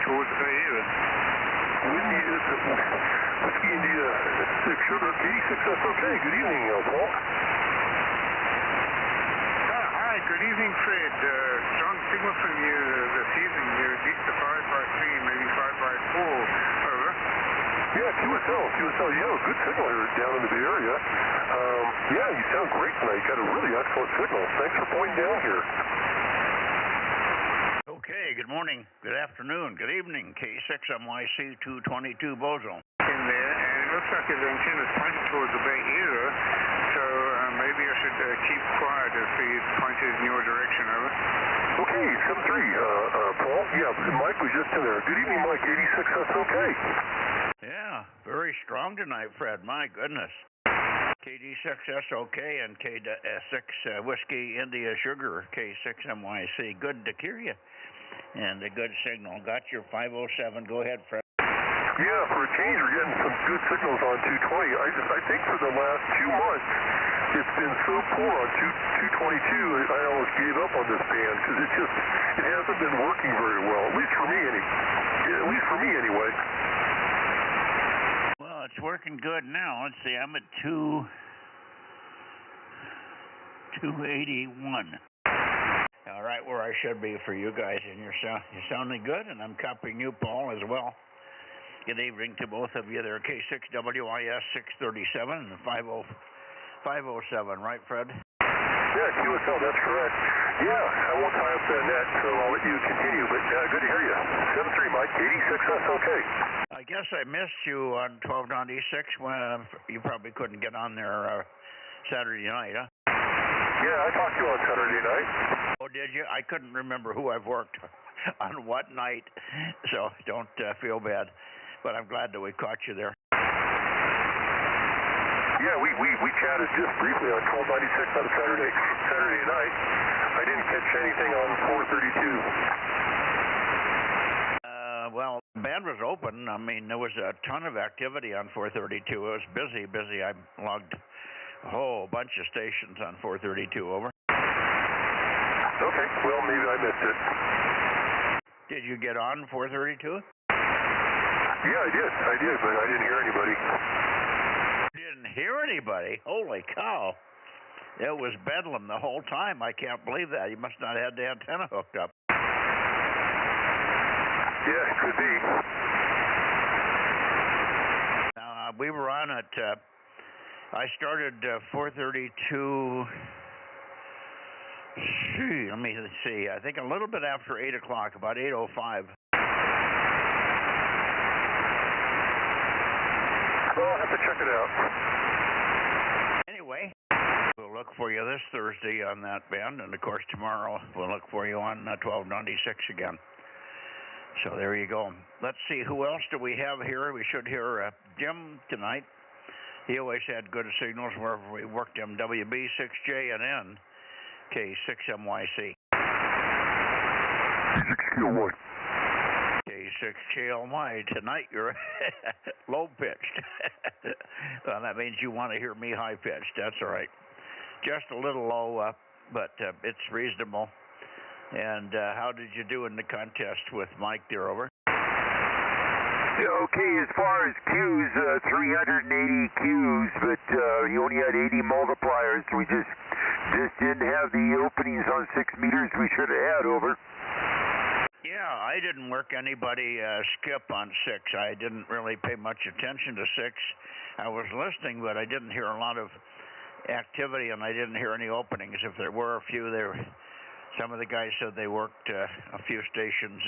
towards the Bay Area. Whiskey India 6 Sugar, 86, that's okay. Good evening, Paul. Hi, good evening, Fred. Strong signal from you this evening. You're at least a 5x3, maybe 5x4. Over. Yeah, QSL, yeah, good signal here down in the Bay Area. Yeah, you sound great tonight. You got a really excellent signal. Thanks for pointing down here. Okay, good morning, good afternoon, good evening, K6MYC 222 Bozo. In there, and it looks like the antenna's pointed towards the Bay Area, so maybe I should keep quiet if it's pointed in your direction, over. Okay, 7-3, Paul. Yeah, Mike was just in there. Good evening, Mike, 86, that's okay. Yeah, very strong tonight, Fred, my goodness. KD6SOK and K6 Whiskey India Sugar, K6MYC. Good to hear you. And a good signal. Got your 507. Go ahead, Fred. Yeah, for a change, we're getting some good signals on 220. I think for the last 2 months, it's been so poor on 222, I almost gave up on this band because it hasn't been working very well. At least for me, anyway. Well, it's working good now. Let's see, I'm at 281. All right, where I should be for you guys, and you're sounding good, and I'm copying you, Paul, as well. Good evening to both of you there, K6WIS 637 and 507, right, Fred? Yeah, QSL, that's correct. Yeah, I won't tie up the net, so I'll let you continue, but good to hear you. 7-3, Mike, 86, that's okay. I guess I missed you on 1296 when you probably couldn't get on there Saturday night, huh? Yeah, I talked to you on Saturday night. Oh, did you? I couldn't remember who I've worked on what night, so don't feel bad. But I'm glad that we caught you there. Yeah, we chatted just briefly on 1296 on Saturday night. I didn't catch anything on 432. Well, the band was open. I mean, there was a ton of activity on 432. It was busy. I logged a whole bunch of stations on 432, over. Okay, well, maybe I missed it. Did you get on 432? Yeah, I did, but I didn't hear anybody. Didn't hear anybody? Holy cow. It was bedlam the whole time. I can't believe that. You must not have had the antenna hooked up. Yeah, it could be. Now, we were on at, I started 432, let me see, I think a little bit after 8 o'clock, about 8:05. Well, I'll have to check it out. Anyway, we'll look for you this Thursday on that band, and of course tomorrow we'll look for you on 1296 again. So there you go. Let's see, who else do we have here? We should hear Jim tonight. He always had good signals wherever we worked him. WB6JNN, K6MYC. K6KLY. K6KLY. Tonight you're low-pitched. Well, that means you want to hear me high-pitched. That's all right. Just a little low, but it's reasonable. And how did you do in the contest with Mike there, over? Okay, as far as Qs, 380 Qs, but you only had 80 multipliers. We just didn't have the openings on 6 meters we should have had, over. Yeah, I didn't work anybody skip on 6. I didn't really pay much attention to 6. I was listening, but I didn't hear a lot of activity, and I didn't hear any openings. If there were a few, some of the guys said they worked a few stations,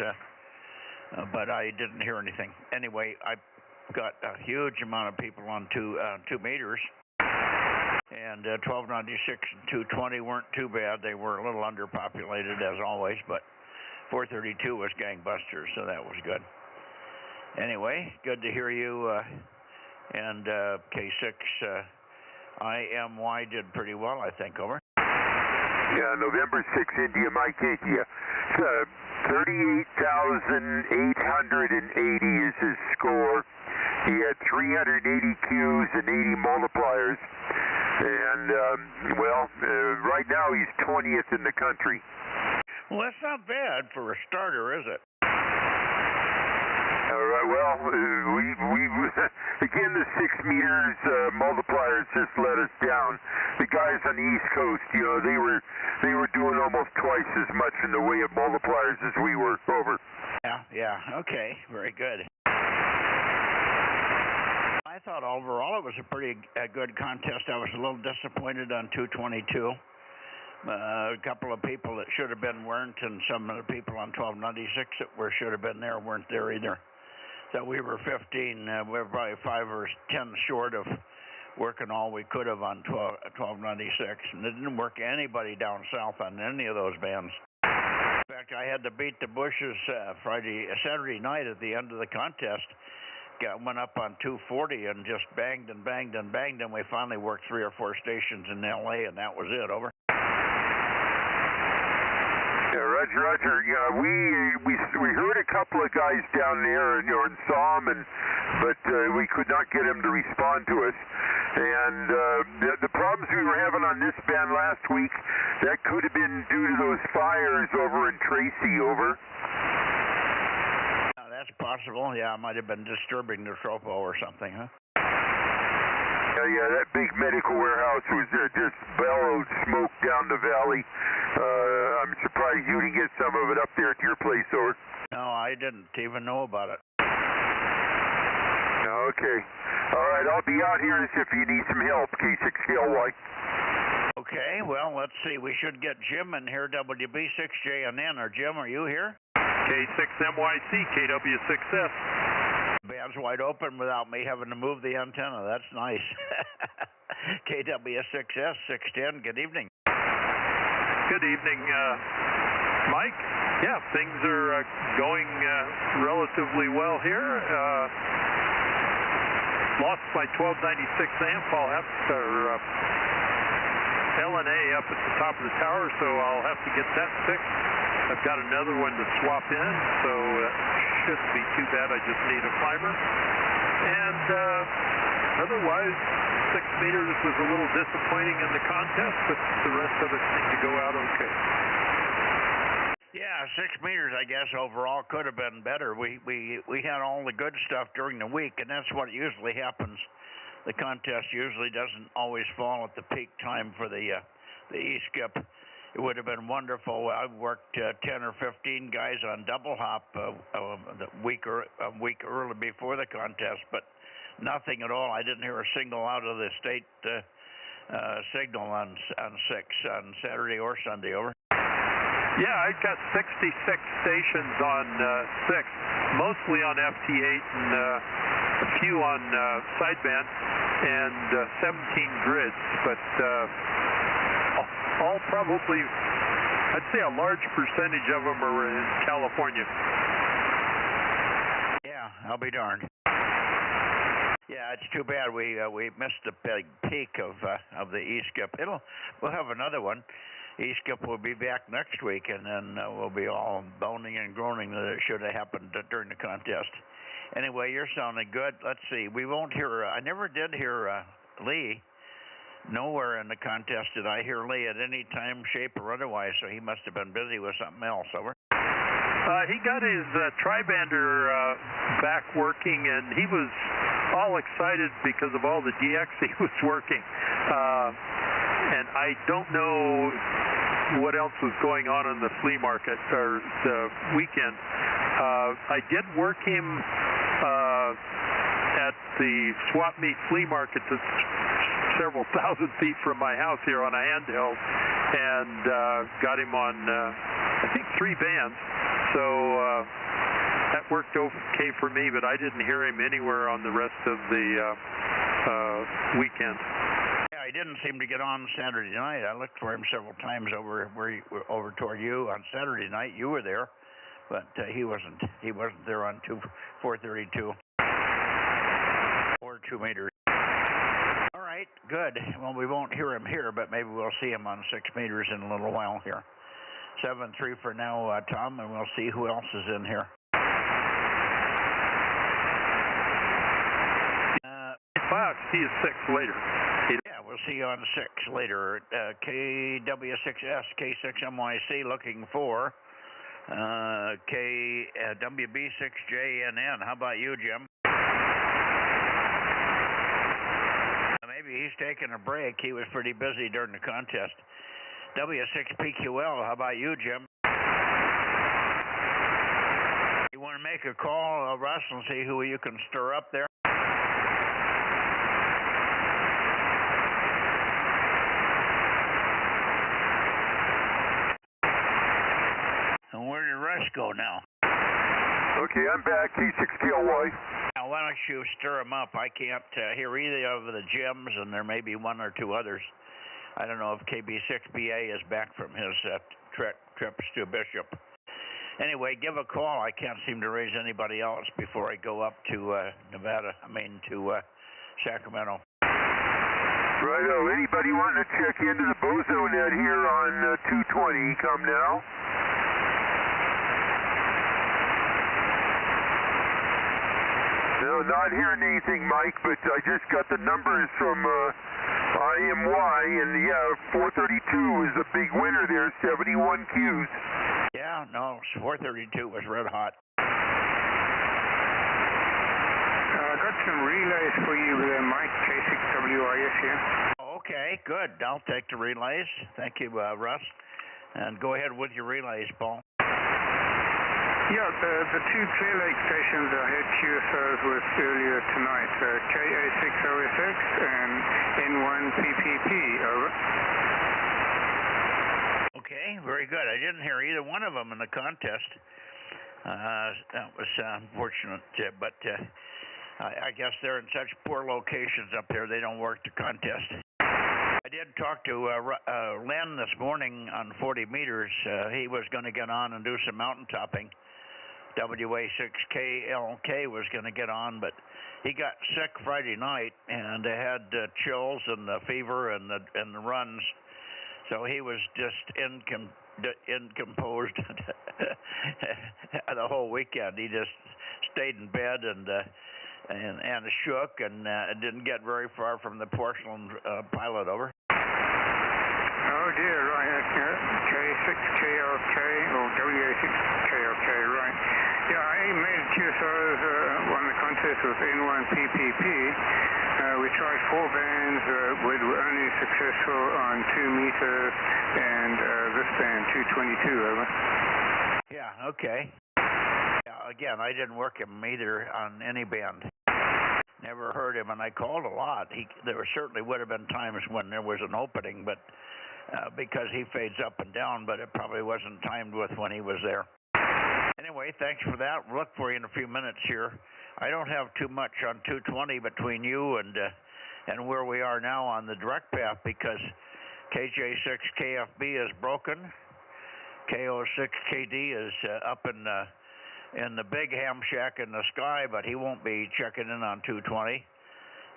but I didn't hear anything. Anyway, I got a huge amount of people on 2 meters, and 1296 and 220 weren't too bad. They were a little underpopulated, as always, but 432 was gangbusters, so that was good. Anyway, good to hear you, and K6 IMY did pretty well, I think, over. Yeah, November 6 India, Mike, thank you. 38,880 is his score. He had 380 Qs and 80 multipliers. And, right now he's 20th in the country. Well, that's not bad for a starter, is it? All right, well, we again, the 6 meters multipliers just let us down. The guys on the East Coast, you know, they were doing almost twice as much in the way of multipliers as we were. Over. Yeah, okay, very good. I thought overall it was a pretty good contest. I was a little disappointed on 222. A couple of people that should have been weren't, and some of the people on 1296 that should have been there weren't there either. So we were 15, we were probably 5 or 10 short of working all we could have on 1296, and it didn't work anybody down south on any of those bands. In fact, I had to beat the bushes Saturday night at the end of the contest. Went up on 240 and just banged and banged and banged, and we finally worked 3 or 4 stations in L.A., and that was it. Over. Yeah, Roger. Yeah, we heard a couple of guys down there, you know, and saw them, but we could not get them to respond to us. And the problems we were having on this band last week, that could have been due to those fires over in Tracy. Over. That's possible. Yeah, it might have been disturbing the tropo or something, huh? Yeah, that big medical warehouse was just bellowed smoke down the valley. I'm surprised you didn't get some of it up there at your place, over. No, I didn't even know about it. Okay. All right, I'll be out here if you need some help, K6KLY. Okay, well, let's see. We should get Jim in here, WB6JNN. Or Jim, are you here? K6MYC, KW6S. Band's wide open without me having to move the antenna. That's nice. KW6S, 610, good evening. Good evening, Mike. Yeah, things are going relatively well here. Lost my 1296 amp. I'll have to LNA up at the top of the tower, so I'll have to get that fixed. I've got another one to swap in, so it shouldn't be too bad. I just need a primer. And otherwise, 6 meters was a little disappointing in the contest, but the rest of it seemed to go out okay. Yeah, 6 meters, I guess, overall could have been better. We had all the good stuff during the week, and that's what usually happens. The contest usually doesn't always fall at the peak time for the E-skip. It would have been wonderful. I worked 10 or 15 guys on double hop a week early before the contest, but nothing at all. I didn't hear a single out of the state signal on 6 on Saturday or Sunday. Over. Yeah, I got 66 stations on 6, mostly on FT8 and a few on sideband and 17 grids, but all probably, I'd say a large percentage of them are in California. Yeah, I'll be darned. Yeah, it's too bad we missed the big peak of the E-skip. We'll have another one. E-skip will be back next week, and then we'll be all boning and groaning that it should have happened during the contest. Anyway, you're sounding good. Let's see. We won't hear. I never did hear Lee. Nowhere in the contest did I hear Lee at any time, shape, or otherwise, so he must have been busy with something else. Over. He got his tri-bander back working, and he was all excited because of all the DX he was working. And I don't know what else was going on in the flea market or the weekend. I did work him at the swap meet flea market that's several thousand feet from my house here on a handheld, and got him on I think 3 bands, so that worked okay for me, but I didn't hear him anywhere on the rest of the weekend. Yeah, he didn't seem to get on Saturday night. I looked for him several times over toward you on Saturday night. You were there, but he wasn't there on 432 or 2 meters. All right, good. Well, we won't hear him here, but maybe we'll see him on 6 meters in a little while here. 7-3 for now, Tom, and we'll see who else is in here. See you 6 later. Yeah, we'll see you on 6 later. KW6S, K6MYC looking for WB6JNN. How about you, Jim? Maybe he's taking a break. He was pretty busy during the contest. W6PQL. How about you, Jim? You want to make a call, Russ, and see who you can stir up there? And where did Russ go now? Okay, I'm back, K6KLY. Now, why don't you stir him up? I can't hear either of the Jims, and there may be one or two others. I don't know if KB6BA is back from his trips to Bishop. Anyway, give a call. I can't seem to raise anybody else before I go up to Sacramento. Righto. Anybody wanting to check into the Bozo Net here on 220, come now. No, not hearing anything, Mike, but I just got the numbers from IMY, and yeah, 432 is a big winner there, 71 Qs. Yeah, no, 432 was red hot. I got some relays for you there, Mike, K6WIS here. Okay, good. I'll take the relays. Thank you, Russ. And go ahead with your relays, Paul. Yeah, the two Clear Lake stations I had QSOs with earlier tonight, KA6OSX and N1PPP, over. Okay, very good. I didn't hear either one of them in the contest. That was unfortunate, but I guess they're in such poor locations up there, they don't work the contest. I did talk to Len this morning on 40 meters. He was going to get on and do some mountain topping. WA6KLK was going to get on, but he got sick Friday night and had chills and the fever and the runs, so he was just incomposed the whole weekend. He just stayed in bed and shook and didn't get very far from the porcelain pilot, over. Oh dear, right, K6KLK or WA6KLK, right. Yeah, I made QSOs on the contest with N1PPP. We tried 4 bands, we were only successful on 2 meters and this band, 222, over. Yeah, okay. Yeah, again, I didn't work him either on any band. Never heard him, and I called a lot. There certainly would have been times when there was an opening, but because he fades up and down, but it probably wasn't timed with when he was there. Anyway, thanks for that. We'll look for you in a few minutes here. I don't have too much on 220 between you and where we are now on the direct path, because KJ6KFB is broken. KO6KD is up in the big ham shack in the sky, but he won't be checking in on 220.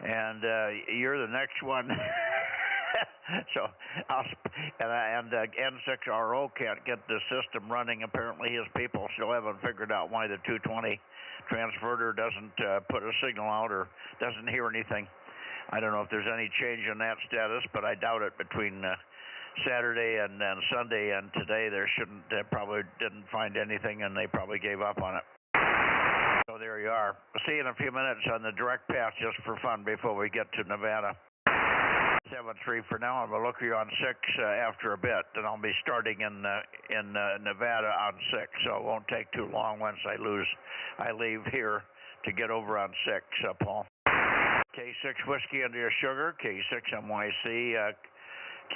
And you're the next one. So, N6RO can't get the system running. Apparently, his people still haven't figured out why the 220 transverter doesn't put a signal out or doesn't hear anything. I don't know if there's any change in that status, but I doubt it. Between Saturday and Sunday and today, they probably didn't find anything, and they probably gave up on it. So there you are. We'll see you in a few minutes on the direct path, just for fun, before we get to Nevada. 7-3 for now, and we'll look for you on 6 after a bit. Then I'll be starting in Nevada on 6, so it won't take too long once I leave here to get over on 6, Paul. K6 Whiskey India Sugar, K6 MYC,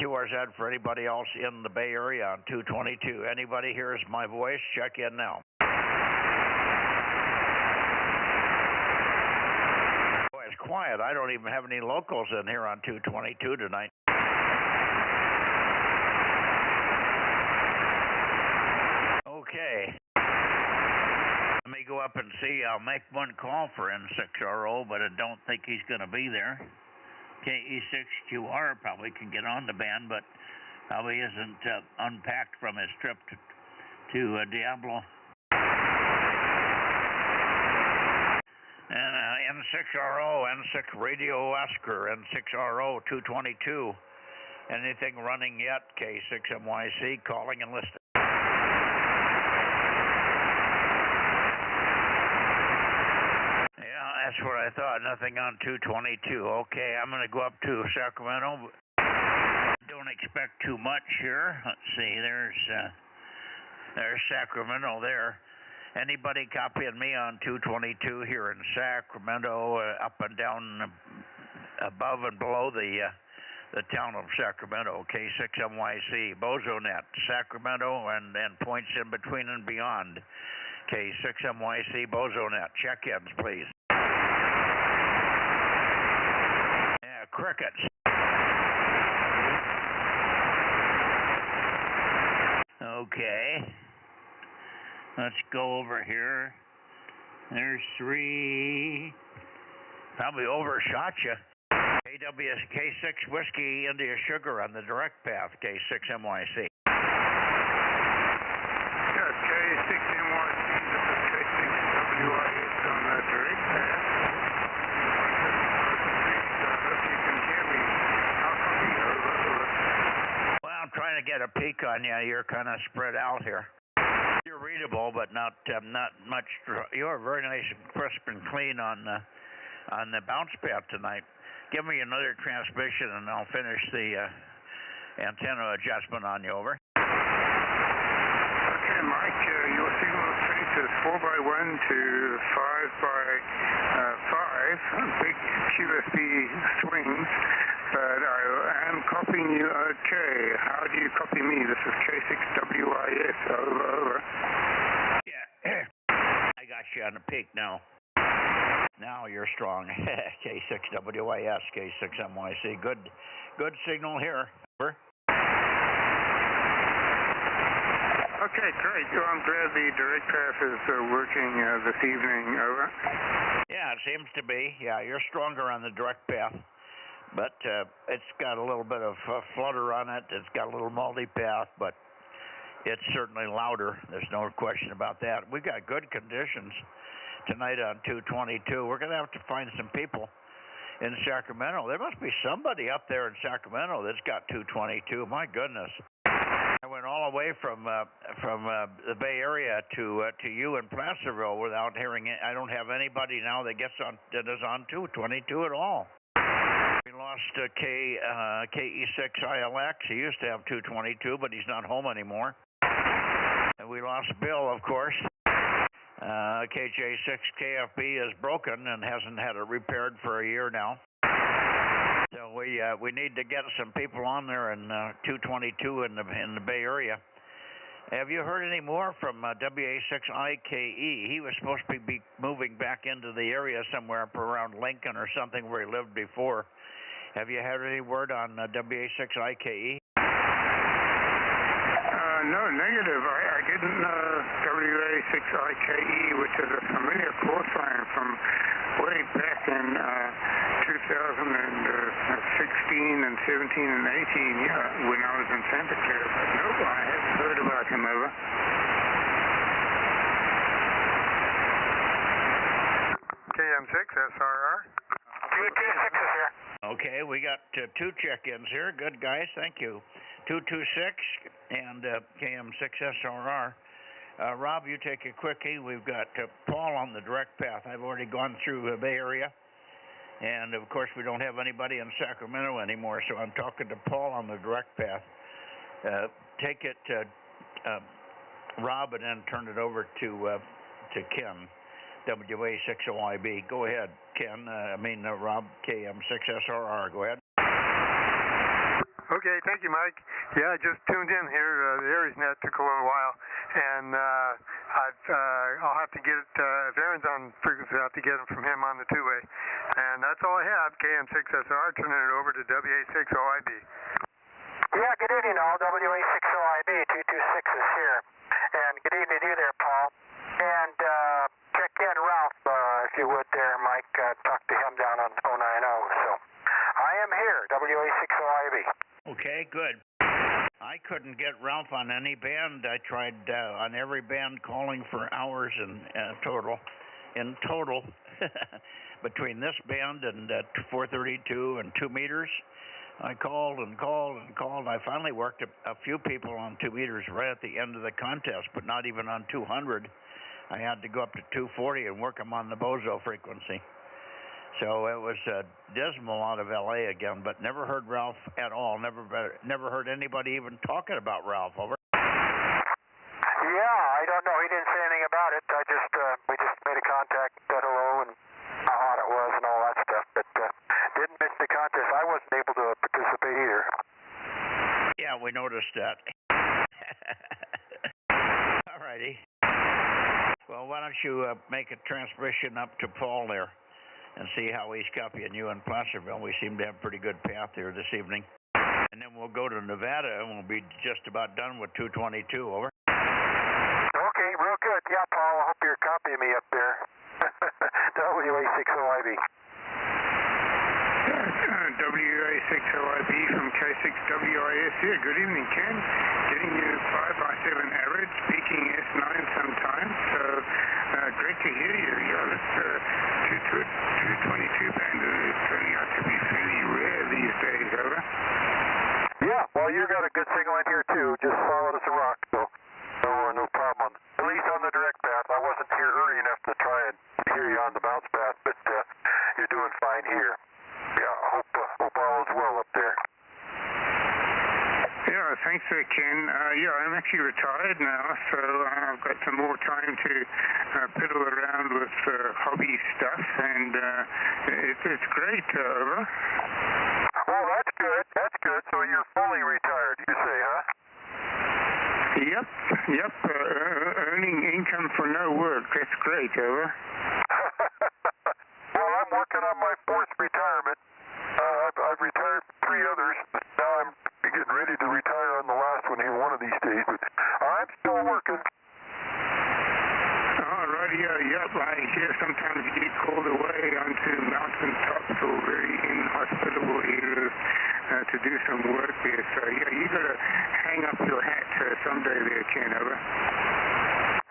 QRZ for anybody else in the Bay Area on 222. Anybody hears my voice, check in now. It's quiet. I don't even have any locals in here on 222 tonight. Okay. Let me go up and see. I'll make one call for N6RO, but I don't think he's going to be there. KE6QR probably can get on the band, but probably isn't unpacked from his trip to Diablo. And N6RO, N6 Radio Oscar, N6RO 222. Anything running yet? K6MYC calling and listening. that's what I thought. Nothing on 222. Okay, I'm going to go up to Sacramento. Don't expect too much here. Let's see. There's Sacramento there. Anybody copying me on 222 here in Sacramento, up and down, above and below the town of Sacramento, K6MYC, Bozo Net, Sacramento, and points in between and beyond. K6MYC, Bozo Net. Check-ins, please. Yeah, crickets. Okay. Let's go over here. There's 3. Probably overshot you. K6 Whiskey India Sugar on the direct path, K6MYC. Yeah, K6MYC, this is K6WIS on the direct path. I hope you can hear me. How come over? Well, I'm trying to get a peek on you. You're kind of spread out here. You're readable, but not much. You're very nice and crisp and clean on the bounce path tonight. Give me another transmission and I'll finish the antenna adjustment on you. Over. Okay, Mike, your signal strength is 4x1 to 5x5, big QSB swings, but I am copying you okay. How do you copy me? This is K6WIS, over. Yeah, I got you on the peak now. Now you're strong. K6WIS, K6MYC. Good signal here. Over. Okay, great. Well, I'm glad the direct path is working this evening. Over. Yeah, it seems to be. Yeah, you're stronger on the direct path, but it's got a little bit of flutter on it. It's got a little multi-path, but it's certainly louder. There's no question about that. We've got good conditions tonight on 222. We're going to have to find some people in Sacramento. There must be somebody up there in Sacramento that's got 222. My goodness. I went all the way from the Bay Area to you in Placerville without hearing it. I don't have anybody now that is on 222 at all. We lost KE6ILX. He used to have 222, but he's not home anymore. And we lost Bill, of course. KJ6KFB is broken and hasn't had it repaired for a year now. So we need to get some people on there in 222 in the Bay Area. Have you heard any more from WA6IKE? He was supposed to be moving back into the area somewhere up around Lincoln or something where he lived before. Have you had any word on WA6IKE? No, negative. I didn't know WA6IKE, which is a familiar call sign from way back in 2016 and 17 and 18, when I was in Santa Clara. But no, I haven't heard about him ever. KM6SRR. 226 is here. Okay, we got 2 check-ins here. Good, guys. Thank you. 226 and KM6SRR. Rob, you take a quickie. We've got Paul on the direct path. I've already gone through the Bay Area. And, of course, we don't have anybody in Sacramento anymore, so I'm talking to Paul on the direct path. Take it, Rob, and then turn it over to Ken, WA60IB. Go ahead, Ken. Rob, KM6SRR. Go ahead. Okay, thank you, Mike. Yeah, I just tuned in here. The Aries net took a little while, and I'll have to get if Aaron's on frequency, I'll have to get it from him on the two-way. And that's all I have. KM6SR, turning it over to WA6OIB. Yeah, good evening, all. WA6OIB 226 is here. And good evening to you there, Paul. And check in Ralph, if you would there, Mike. Talk to him down on 090. So I am here, WA6OIB. Okay, good. I couldn't get Ralph on any band. I tried on every band calling for hours in total. Between this band and 432 and 2 meters, I called and called and called. I finally worked a few people on 2 meters right at the end of the contest, but not even on 200. I had to go up to 240 and work them on the Bozo frequency. So it was dismal out of L.A. again, but never heard Ralph at all. Never heard anybody even talking about Ralph. Over. Yeah, I don't know. He didn't say anything about it. We just made a contact, said hello, and how hot it was and all that stuff. But didn't miss the contest. I wasn't able to participate either. Yeah, we noticed that. All righty. Well, why don't you make a transmission up to Paul there and see how he's copying you in Placerville. We seem to have a pretty good path here this evening. And then we'll go to Nevada and we'll be just about done with 222. Over. Okay, real good. Yeah, Paul, I hope you're copying me up there. WA60IB. WA60IB from K6WIS here. Good evening, Ken. Getting you 5x7 average, speaking S9 sometimes. So great to hear you. Yeah, this 222 band is turning out to be fairly rare these days, over. Yeah, well, you got a good signal in here too. Just solid as a rock, so no problem. At least on the direct path. I wasn't here early enough to try and hear you on the bounce path, but you're doing fine here. Yeah, hope all is well up there. Yeah, thanks, Ken. Yeah, I'm actually retired now, so I've got some more time to piddle around with hobby stuff, and it's great, over. Well, that's good. That's good. So you're fully retired, you say, huh? Yep. Earning income for no work. That's great, over. Well, I'm working on my fourth retirement. I've retired 3 others, but now I'm getting ready to retire on the last one here one of these days, but I'm still working. All right, yep. I hear sometimes you get called away onto mountain tops or very inhospitable areas to do some work there. So, yeah, you got to hang up your hat someday there, Ken, over.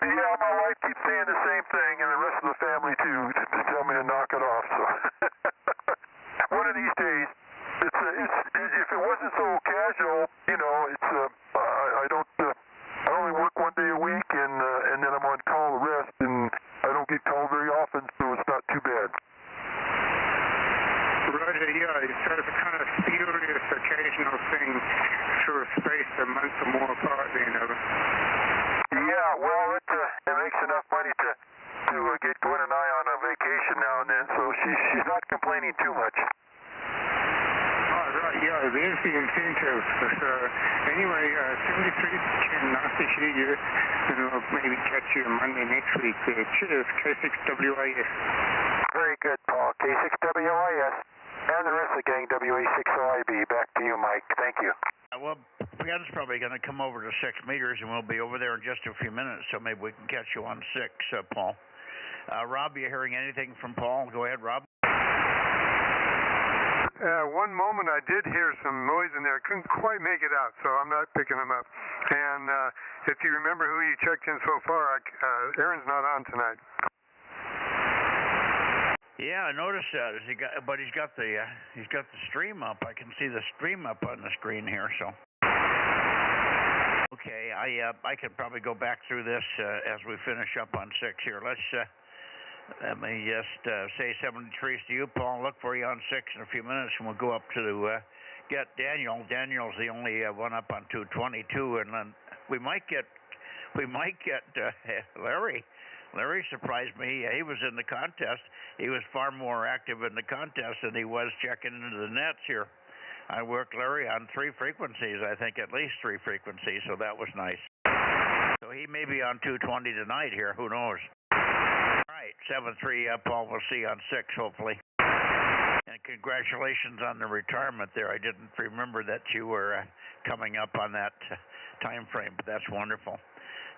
Yeah, my wife keeps saying the same thing, and the rest of the family, too, just to tell me to knock it off, so. One of these days, if it wasn't so casual, you know, I only work 1 day a week, and then I'm on call the rest, and I don't get called very often, so it's not too bad. Right, yeah, so it's a kind of spurious occasional thing through a space a month or more apart, you know. Yeah, well, it makes enough money to get Gwen and I on a vacation now and then, so she's not complaining too much. Right, yeah, there's the incentive. So, anyway, 73, Ken, nice to hear you, and I'll maybe catch you Monday next week. Cheers, K6WIS. Very good, Paul. K6WIS, and the rest of the gang, WA60IB. Back to you, Mike. Thank you. Well, Ken's probably going to come over to 6 meters, and we'll be over there in just a few minutes, so maybe we can catch you on 6, Paul. Rob, you hearing anything from Paul? Go ahead, Rob. One moment I did hear some noise in there. I couldn't quite make it out, so I'm not picking them up. And if you remember who you checked in so far, Aaron's not on tonight. Yeah, I noticed that. But he's got the stream up. I can see the stream up on the screen here. So, okay, I could probably go back through this as we finish up on 6 here. Let me just say 73 to you, Paul. Look for you on 6 in a few minutes, and we'll go up to get Daniel. Daniel's the only one up on 222, and then we might get Larry. Larry surprised me. He was in the contest. He was far more active in the contest than he was checking into the nets here. I worked Larry on 3 frequencies, I think at least 3 frequencies, so that was nice. So he may be on 220 tonight here. Who knows? All right, 7-3, Paul. We'll see you on 6, hopefully. And congratulations on the retirement there. I didn't remember that you were coming up on that time frame, but that's wonderful.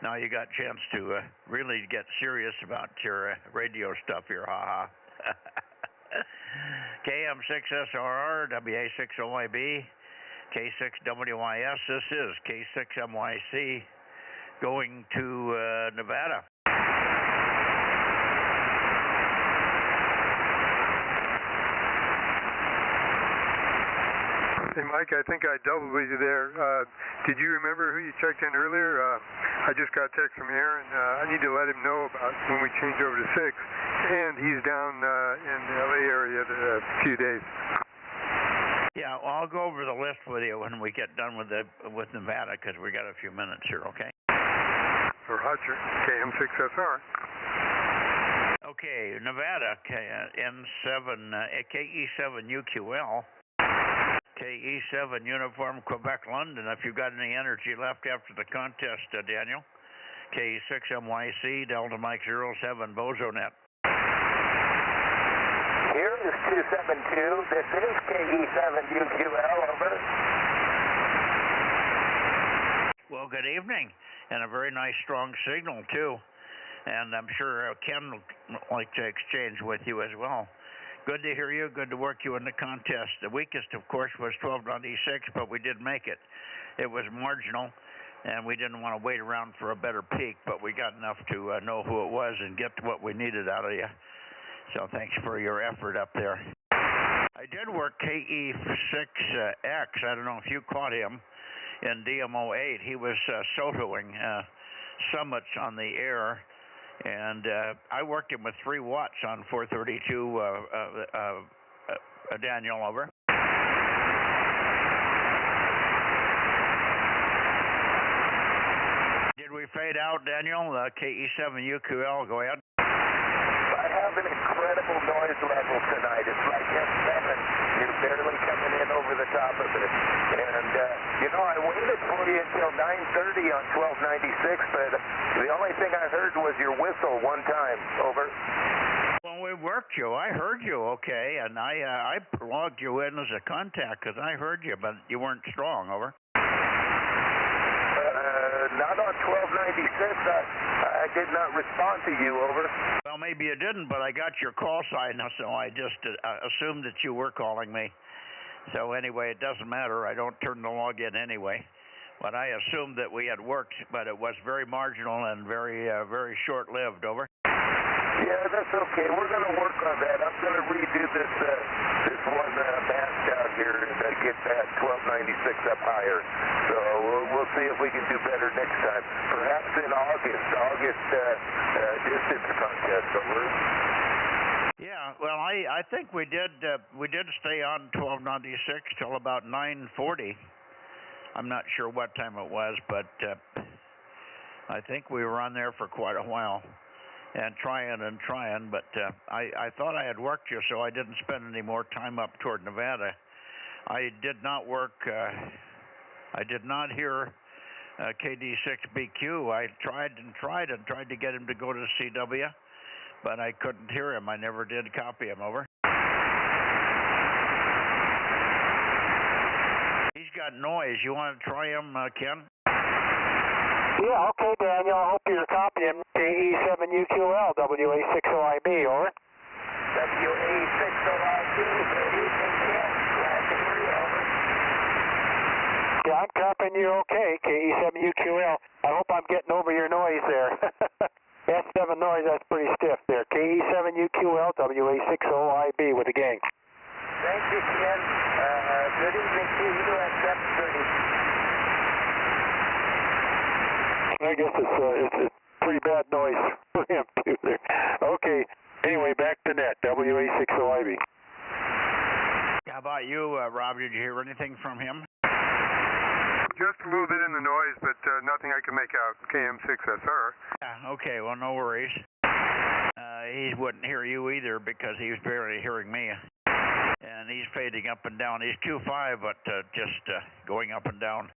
Now you got a chance to really get serious about your radio stuff here, haha. KM6SRR, WA60IB, K6WIS. This is K6MYC going to Nevada. Hey, Mike, I think I doubled with you there. Did you remember who you checked in earlier? I just got a text from Aaron. I need to let him know about when we change over to 6. And he's down in the LA area a few days. Yeah, well, I'll go over the list with you when we get done with Nevada, because we got a few minutes here, okay? Roger. KM6SR. Okay, Nevada, N7, KE7UQL, KE7 Uniform Quebec London. If you've got any energy left after the contest, Daniel. KE6MYC Delta Mike 07 Bozo Net. Here is 272. This is KE7UQL, over. Well, good evening, and a very nice strong signal, too. And I'm sure Ken would like to exchange with you as well. Good to hear you. Good to work you in the contest. The weakest, of course, was 1296, but we did make it. It was marginal, and we didn't want to wait around for a better peak, but we got enough to know who it was and get what we needed out of you. So thanks for your effort up there. I did work KE6X. I don't know if you caught him in DMO8. He was sotoing summits on the air. And I worked him with 3 watts on 432, Daniel, over. Did we fade out, Daniel? KE7UQL, go ahead. I have an incredible noise level tonight. It's like F7. You're barely coming in over the top of it. And, I waited for you until 9:30 on 1296, but the only thing I heard was your whistle one time. Over. Well, we worked you. I heard you, okay, and I logged you in as a contact because I heard you, but you weren't strong, over. Not on 1296. I did not respond to you, over. Well, maybe you didn't, but I got your call sign, so I just assumed that you were calling me. So anyway, it doesn't matter. I don't turn the log in anyway. But I assumed that we had worked, but it was very marginal and very short-lived, over. Yeah, that's okay. We're going to work on that. I'm going to redo this one mast down here and get that 1296 up higher. So we'll see if we can do better next time. Perhaps in August distance contest, over. Yeah, well, I think we did stay on 1296 till about 9:40. I'm not sure what time it was, but I think we were on there for quite a while and trying, but I thought I had worked you, so I didn't spend any more time up toward Nevada. I did not work, I did not hear KD6BQ. I tried to get him to go to CW, but I couldn't hear him. I never did copy him, over. He's got noise. You want to try him, Ken? Yeah, okay, Daniel. I hope you're copying KE7UQL, WA60IB, over. WA60IB, glad to hear you, over. Yeah, I'm copying you okay, KE7UQL. I hope I'm getting over your noise there. S7 noise, that's pretty stiff there. KE7UQL, WA60IB with the gang. Thank you, Ken. Good evening to you at 7:30. I guess it's a pretty bad noise for him too there. Okay. Anyway, back to net. WA60IB. How about you, Rob? Did you hear anything from him? Just a little bit in the noise, but nothing I can make out. KM6SR. Yeah, okay, well, no worries. He wouldn't hear you either because he was barely hearing me. And he's fading up and down. He's Q5, but just going up and down.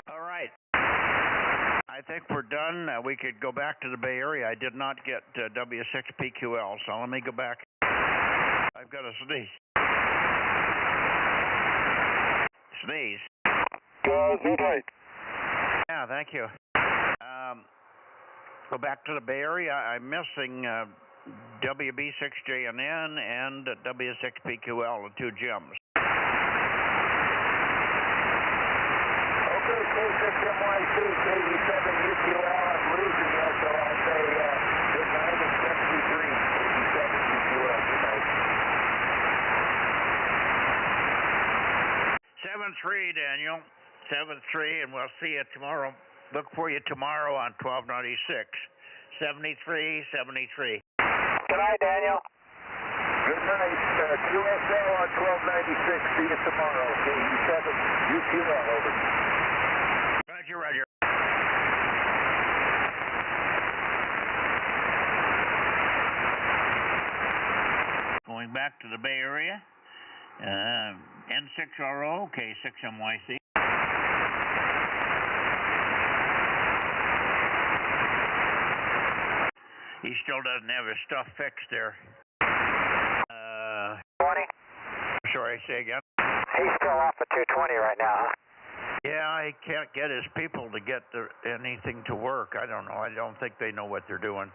All right. I think we're done. We could go back to the Bay Area. I did not get W6PQL, so let me go back. I've got a sneeze. Sneeze. Good. Yeah, thank you. Go back to the Bay Area. I'm missing WB6JNN and W6PQL, the 2 gems. Okay, K6MYC, KE7UQL, I'm losing you, so I'll say good night and 73, KE7UQL, good night. 7-3, Daniel. 7-3, and we'll see you tomorrow. Look for you tomorrow on 1296. 73, 73. Good night, Daniel. Good night. QSL on 1296. See you tomorrow. K7 UQL, over. Roger, roger. Going back to the Bay Area, N6RO, K6MYC. He still doesn't have his stuff fixed there. 20. Sorry, say again. He's still off at 220 right now, huh? Yeah, he can't get his people to get anything to work. I don't know. I don't think they know what they're doing.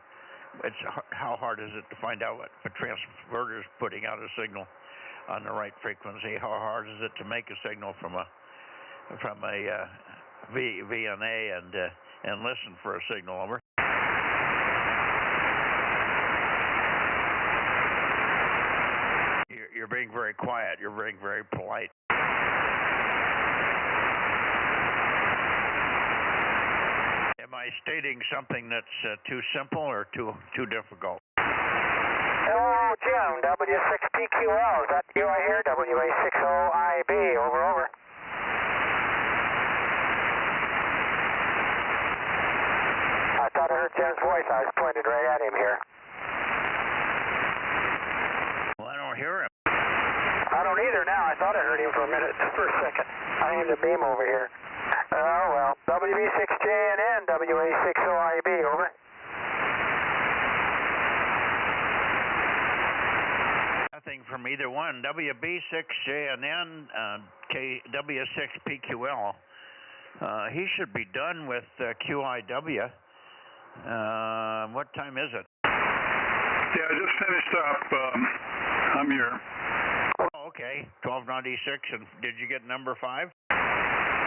It's how hard is it to find out what a transverter is putting out a signal on the right frequency? How hard is it to make a signal from a VNA and listen for a signal, over? You're being very quiet. You're being very polite. Am I stating something that's too simple or too difficult? Hello, Jim, W6PQL. Is that you right here? WA60IB, over. I thought I heard Jim's voice. I was pointed right at him here. Well, I don't hear him. I don't either now. I thought I heard him for a minute, for a second. I aimed the beam over here. Oh, well. WB6JNN, WA60IB, over. Nothing from either one. WB6JNN, W6PQL. He should be done with QIW. What time is it? Yeah, I just finished up. I'm here. Oh, okay. 1296. And did you get number 5?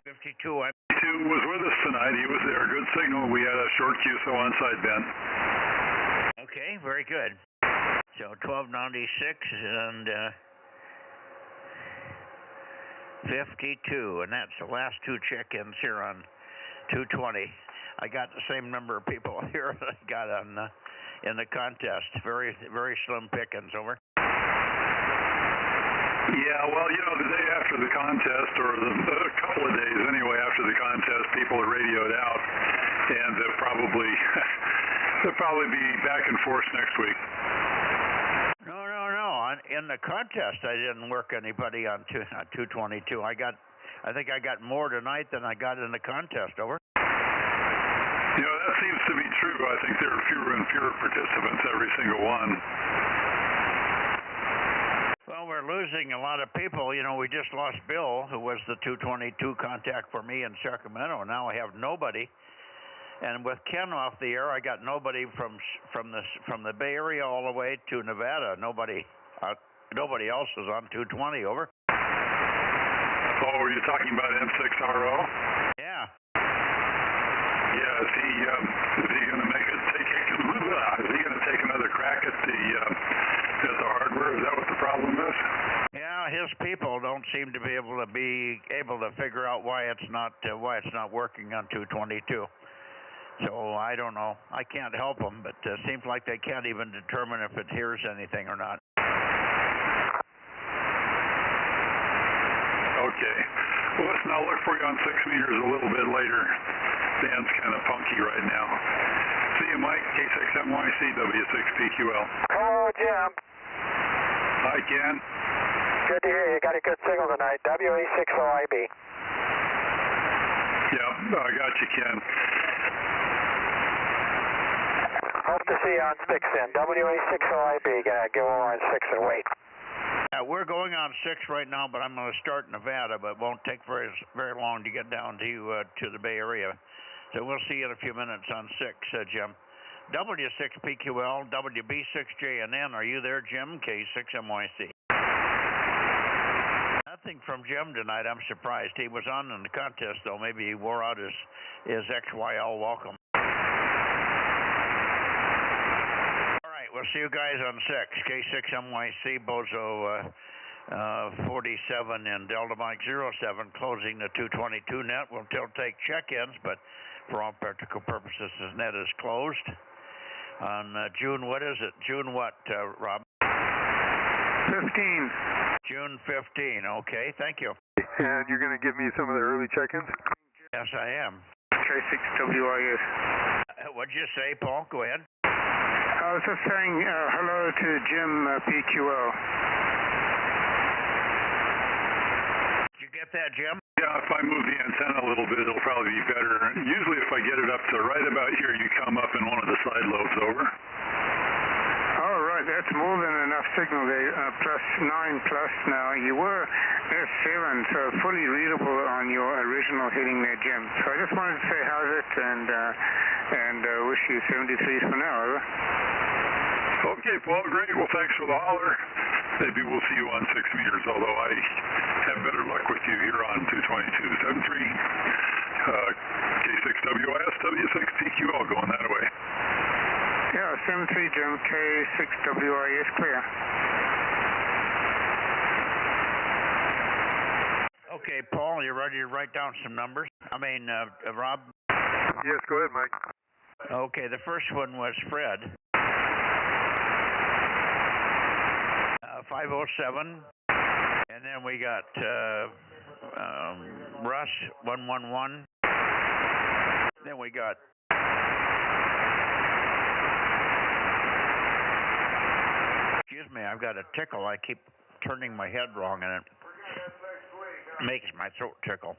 52. He was with us tonight. He was there. Good signal. We had a short QSO onside bend. Okay, very good. So 1296 and 52, and that's the last two check-ins here on 220. I got the same number of people here that I got on in the contest. Very, very slim pickings, over. Yeah, well, you know, the day after the contest, or a couple of days anyway after the contest, people are radioed out, and they'll probably be back in force next week. No. In the contest, I didn't work anybody on 222. I think I got more tonight than I got in the contest, over. You know, that seems to be true. I think there are fewer and fewer participants every single one. Well, we're losing a lot of people. You know, we just lost Bill, who was the 222 contact for me in Sacramento. Now I have nobody. And with Ken off the air, I got nobody from the Bay Area all the way to Nevada. Nobody else is on 220, over. Oh, are you talking about N6RO? Yeah. Yeah, is he going to take another crack at the hardware? Is that what the problem is? Yeah, his people don't seem to be able to figure out why it's not working on 222. So I don't know. I can't help them, but it seems like they can't even determine if it hears anything or not. Okay. Well, listen, I'll look for you on 6 meters a little bit later. Dan's kind of punky right now. See you, Mike. K6MYC, W6PQL. Hello, Jim. Hi, Ken. Good to hear you. Got a good signal tonight. WA60IB. Yeah, I got you, Ken. Hope to see you on 6 then. WA60IB. Go on 6 and wait. We're going on 6 right now, but I'm going to start in Nevada, but it won't take very long to get down to the Bay Area. So we'll see you in a few minutes on 6, Jim. W6PQL, WB6JNN. Are you there, Jim? K6MYC. Nothing from Jim tonight. I'm surprised. He was on in the contest, though. Maybe he wore out his XYL welcome. We'll see you guys on 6. K6MYC, Bozo 47 and Delta Mike 07, closing the 222 net. We'll still take check-ins, but for all practical purposes, this net is closed. On June, what is it? June what, Rob? 15. June 15. Okay, thank you. And you're going to give me some of the early check-ins? Yes, I am. K6WIS. What'd you say, Paul? Go ahead. I was just saying hello to Jim PQL. Did you get that, Jim? Yeah, if I move the antenna a little bit, it'll probably be better. Usually if I get it up to right about here, you come up in one of the side lobes. Over. All right, that's more than enough signal there. +9 now. You were S7, so fully readable on your original heading there, Jim. So I just wanted to say how's it and wish you 73 for now. Over. Okay, Paul, great. Well, thanks for the holler. Maybe we'll see you on 6 meters, although I have better luck with you here on 222.73. K6WIS, W6PQL going that way. Yeah, 73 Jim, K6WIS clear. Okay, Paul, you ready to write down some numbers? I mean, Rob? Yes, go ahead, Mike. Okay, the first one was Fred. 507. And then we got Russ, 111. Then we got excuse me, I've got a tickle. I keep turning my head wrong and it makes my throat tickle.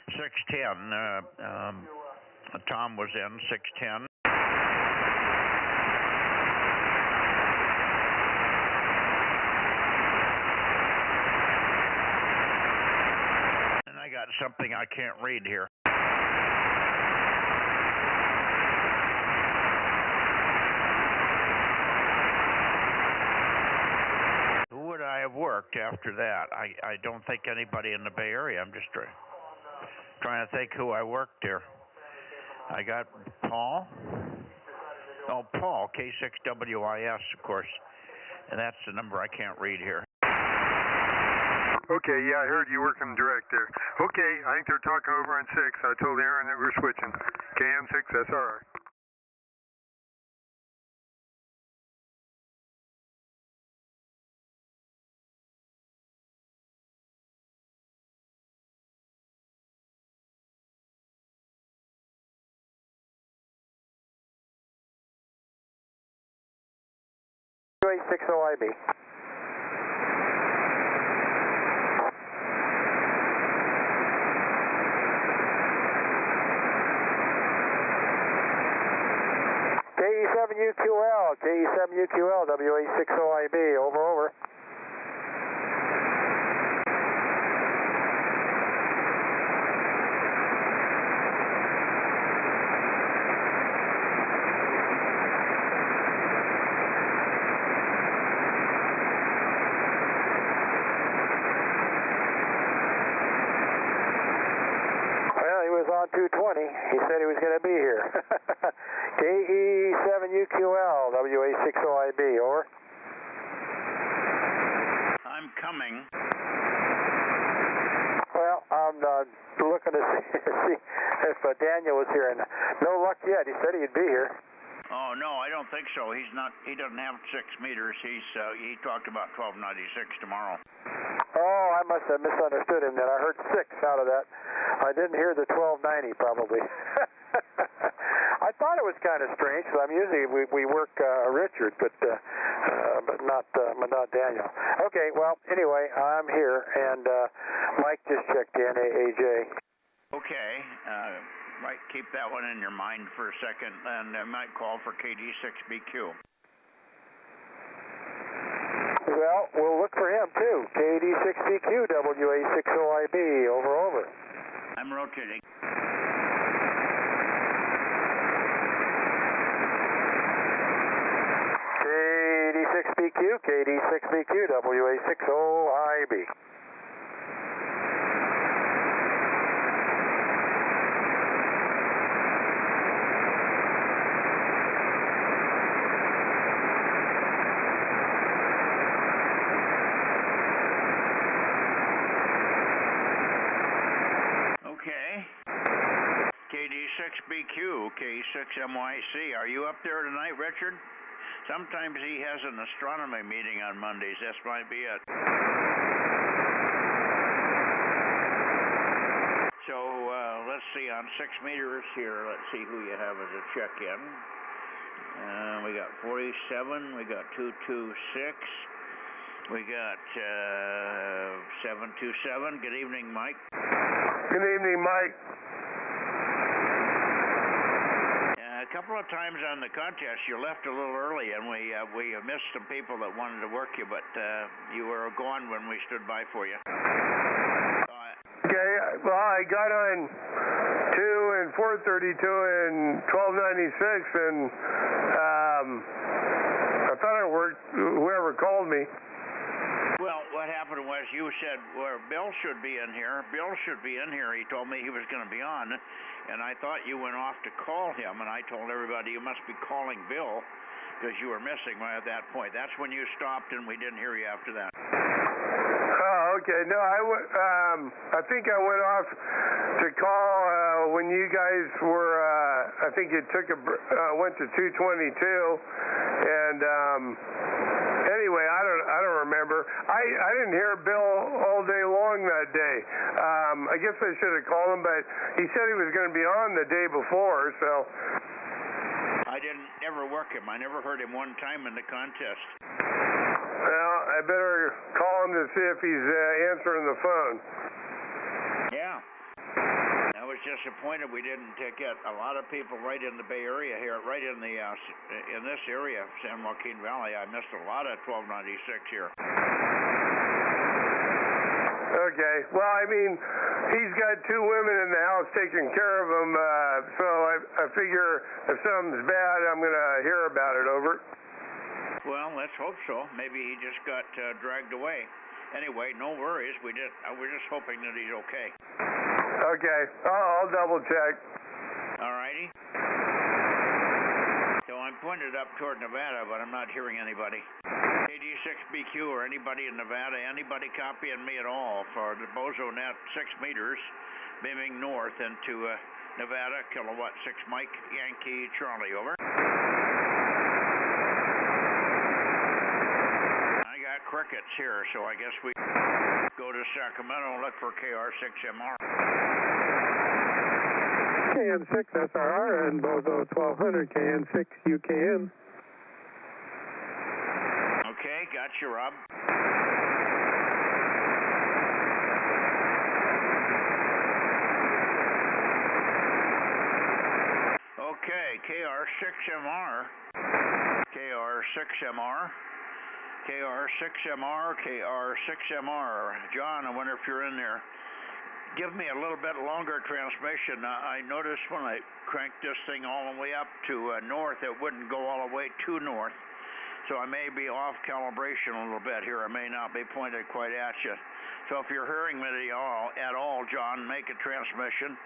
610. Tom was in 610. And I got something I can't read here. Who would I have worked after that? I don't think anybody in the Bay Area. I'm just trying to think who I worked there. I got Paul. Oh, Paul, K6WIS, of course. And that's the number I can't read here. Okay, yeah, I heard you working direct there. Okay, I think they're talking over on 6. I told Aaron that we're switching. KM6SR. WA60IB. KE7UQL, WA60IB, over. Well, he was on 220. He said he was going to be here. KE7UQL, WA60IB, over. I'm coming. Well, I'm looking to see if Daniel was here, and no luck yet. He said he'd be here. Oh no, I don't think so. He's not. He doesn't have 6 meters. He talked about 1296 tomorrow. Oh, I must have misunderstood him then. I heard 6 out of that. I didn't hear the 1290 probably. I thought it was kind of strange because I'm usually we work Richard, but not Daniel. Okay, well anyway, I'm here, and Mike just checked in. AJ. Okay. Might keep that one in your mind for a second, and I might call for KD6BQ. Well, we'll look for him too. KD6BQ, WA60IB, over. I'm rotating. KD6BQ, WA60IB. Okay. KD6BQ, K6 NYC. Are you up there tonight, Richard? Sometimes he has an astronomy meeting on Mondays. This might be it. So let's see, on 6 meters here, let's see who you have as a check-in. We got 47, we got 226, we got 727. Good evening, Mike. Good evening, Mike. A couple of times on the contest, you left a little early, and we missed some people that wanted to work you, but you were gone when we stood by for you. Okay, well, I got on 2 and 432 and 1296, and I thought I worked whoever called me. Well, what happened was you said, well, Bill should be in here. Bill should be in here. He told me he was going to be on, and I thought you went off to call him, and I told everybody you must be calling Bill because you were missing right at that point. That's when you stopped, and we didn't hear you after that. Oh, okay. No, I think I went off to call when you guys were. I think it went to 222, and anyway, I don't remember. I didn't hear Bill all day long that day. I guess I should have called him, but he said he was going to be on the day before, so. I didn't ever work him. I never heard him one time in the contest. Well, I better call him to see if he's answering the phone. Yeah. I was disappointed we didn't get a lot of people right in the Bay Area here, right in the in this area, San Joaquin Valley. I missed a lot of 1296 here. Okay. Well, I mean, he's got 2 women in the house taking care of him, so I figure if something's bad, I'm going to hear about it. Over. Well, let's hope so. Maybe he just got dragged away. Anyway, no worries. We're just hoping that he's okay. Okay. I'll double check. All righty. So I'm pointed up toward Nevada, but I'm not hearing anybody. KD6BQ or anybody in Nevada, anybody copying me at all for the Bozo Net 6 meters, beaming north into Nevada, kilowatt 6 Mike, Yankee, Charlie, over. I got crickets here, so I guess we go to Sacramento and look for KR6MR. KN6 SRR and Bozo 1200 KN6 UKM. Okay, got you, Rob. Okay, KR6MR, KR6MR, KR6MR, KR6MR. John, I wonder if you're in there. Give me a little bit longer transmission. I noticed when I cranked this thing all the way up to north, it wouldn't go all the way to north. So I may be off calibration a little bit here. I may not be pointed quite at you. So if you're hearing me at all, John, make a transmission.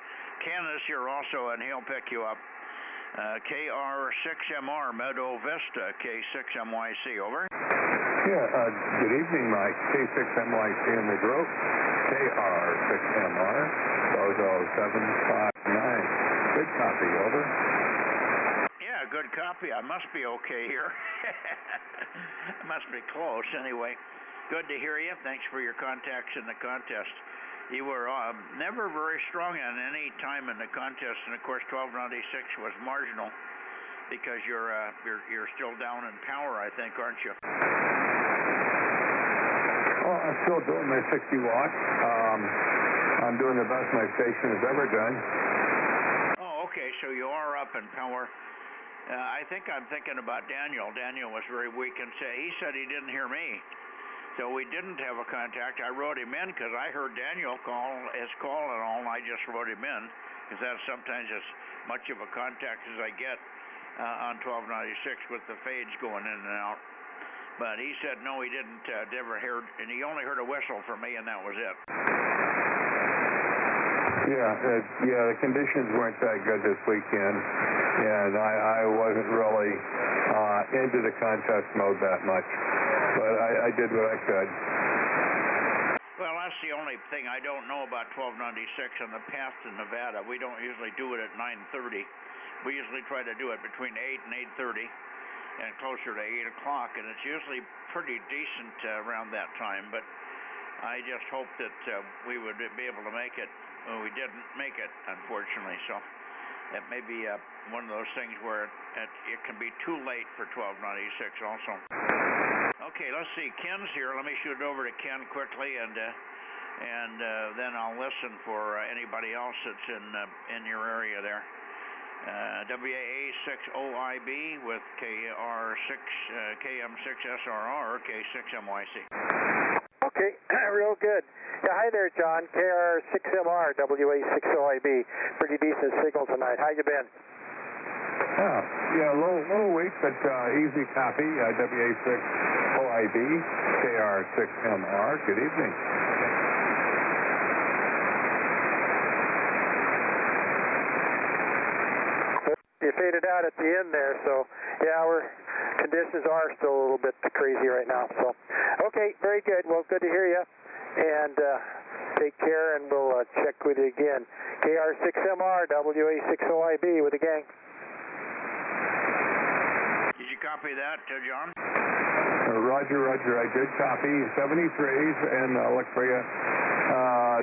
Ken is here also, and he'll pick you up. KR6MR, Meadow Vista, K6MYC, over. Yeah, good evening, Mike. K6MYC in the group. KR6MR, Bozo 759. Good copy, over. Yeah, good copy. I must be okay here. I must be close anyway. Good to hear you. Thanks for your contacts in the contest. You were never very strong at any time in the contest, and of course 1296 was marginal because you're still down in power, I think, aren't you? Well, I'm still doing my 60 watts. I'm doing the best my station has ever done. Oh, okay. So you are up in power. I think I'm thinking about Daniel. Daniel was very weak, and he said he didn't hear me. So we didn't have a contact. I wrote him in because I heard Daniel call his call and all, and I just wrote him in because that's sometimes as much of a contact as I get on 1296 with the fades going in and out. But he said no, he didn't ever hear, and he only heard a whistle from me, and that was it. Yeah, the conditions weren't that good this weekend, and I wasn't really into the contest mode that much, but I did what I could. Well, that's the only thing I don't know about 1296 on the path to Nevada. We don't usually do it at 9:30, We usually try to do it between 8 and 8:30 and closer to 8 o'clock, and it's usually pretty decent around that time, but I just hope that we would be able to make it. Well, we didn't make it, unfortunately, so it may be one of those things where it can be too late for 1296 also. Okay, let's see. Ken's here. Let me shoot it over to Ken quickly, and then I'll listen for anybody else that's in your area there. WAA6OIB with KM6SRR, K6MYC. Okay, real good. Yeah, hi there, John. KR6MR, WA6OIB. Pretty decent signal tonight. How you been? Yeah, a little weak, but easy copy. WA6OIB, KR6MR. Good evening. You faded out at the end there, so yeah, our conditions are still a little bit crazy right now. So, okay, very good. Well, good to hear you, and take care, and we'll check with you again. KR6MR, WA6OIB with the gang. Did you copy that, John? Roger. I did copy 73s, and I'll look for you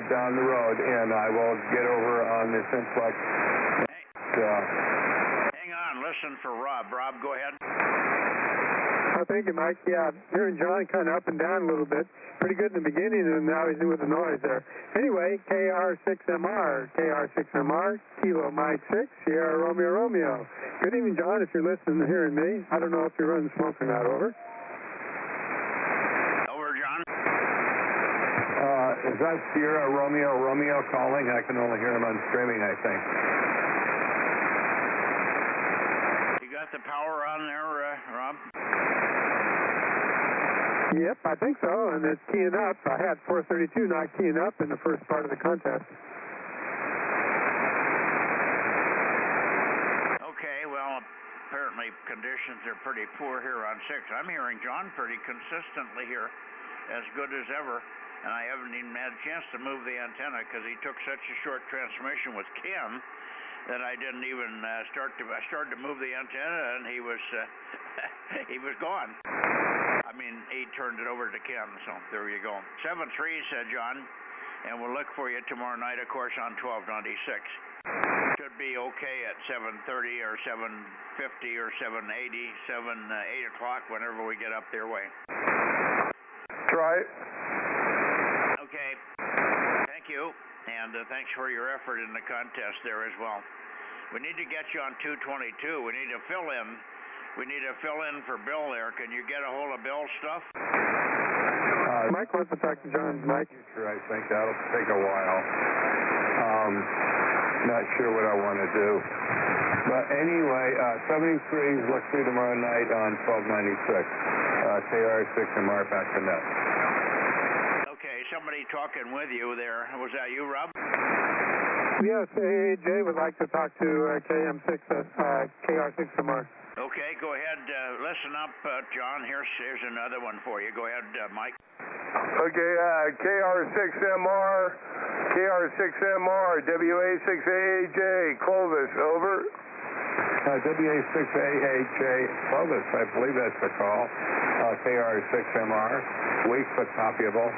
down the road, and I will get over on the simplex. Hang on, listen for Rob. Rob, go ahead. Oh, thank you, Mike. Yeah, hearing John kind of up and down a little bit. Pretty good in the beginning, and now he's with the noise there. Anyway, KR6MR, Kilo Mike 6, Sierra Romeo. Good evening, John, if you're listening and hearing me. I don't know if you're running smoke or not. Over. Over, John. Is that Sierra Romeo calling? I can only hear him on streaming, I think. Got the power on there, Rob? Yep, I think so, and it's keying up. I had 432 not keying up in the first part of the contest. Okay, well, apparently conditions are pretty poor here on 6. I'm hearing John pretty consistently here, as good as ever, and I haven't even had a chance to move the antenna because he took such a short transmission with Ken that I didn't even I started to move the antenna, and he was he was gone. I mean, he turned it over to Ken, so there you go. 7-3, said John, and we'll look for you tomorrow night, of course, on 1296. Should be okay at 7:30 or 7:50 or 7:80, 8 o'clock, whenever we get up their way. Try it. Okay. Thank you. And thanks for your effort in the contest there as well. We need to get you on 222. We need to fill in. We need to fill in for Bill there. Can you get a hold of Bill's stuff? Mike wants to talk to John. Mike? Sure, I think that'll take a while. Not sure what I want to do. But anyway, 73s, let's see tomorrow night on 1296. KR6MR back to net. Somebody talking with you there. Was that you, Rob? Yes, AAJ would like to talk to KR6MR. Okay, go ahead. Listen up, John. Here's another one for you. Go ahead, Mike. Okay, KR6MR, WA6AAJ, Clovis, over. WA6AAJ, Clovis, I believe that's the call. KR6MR, weak but copyable.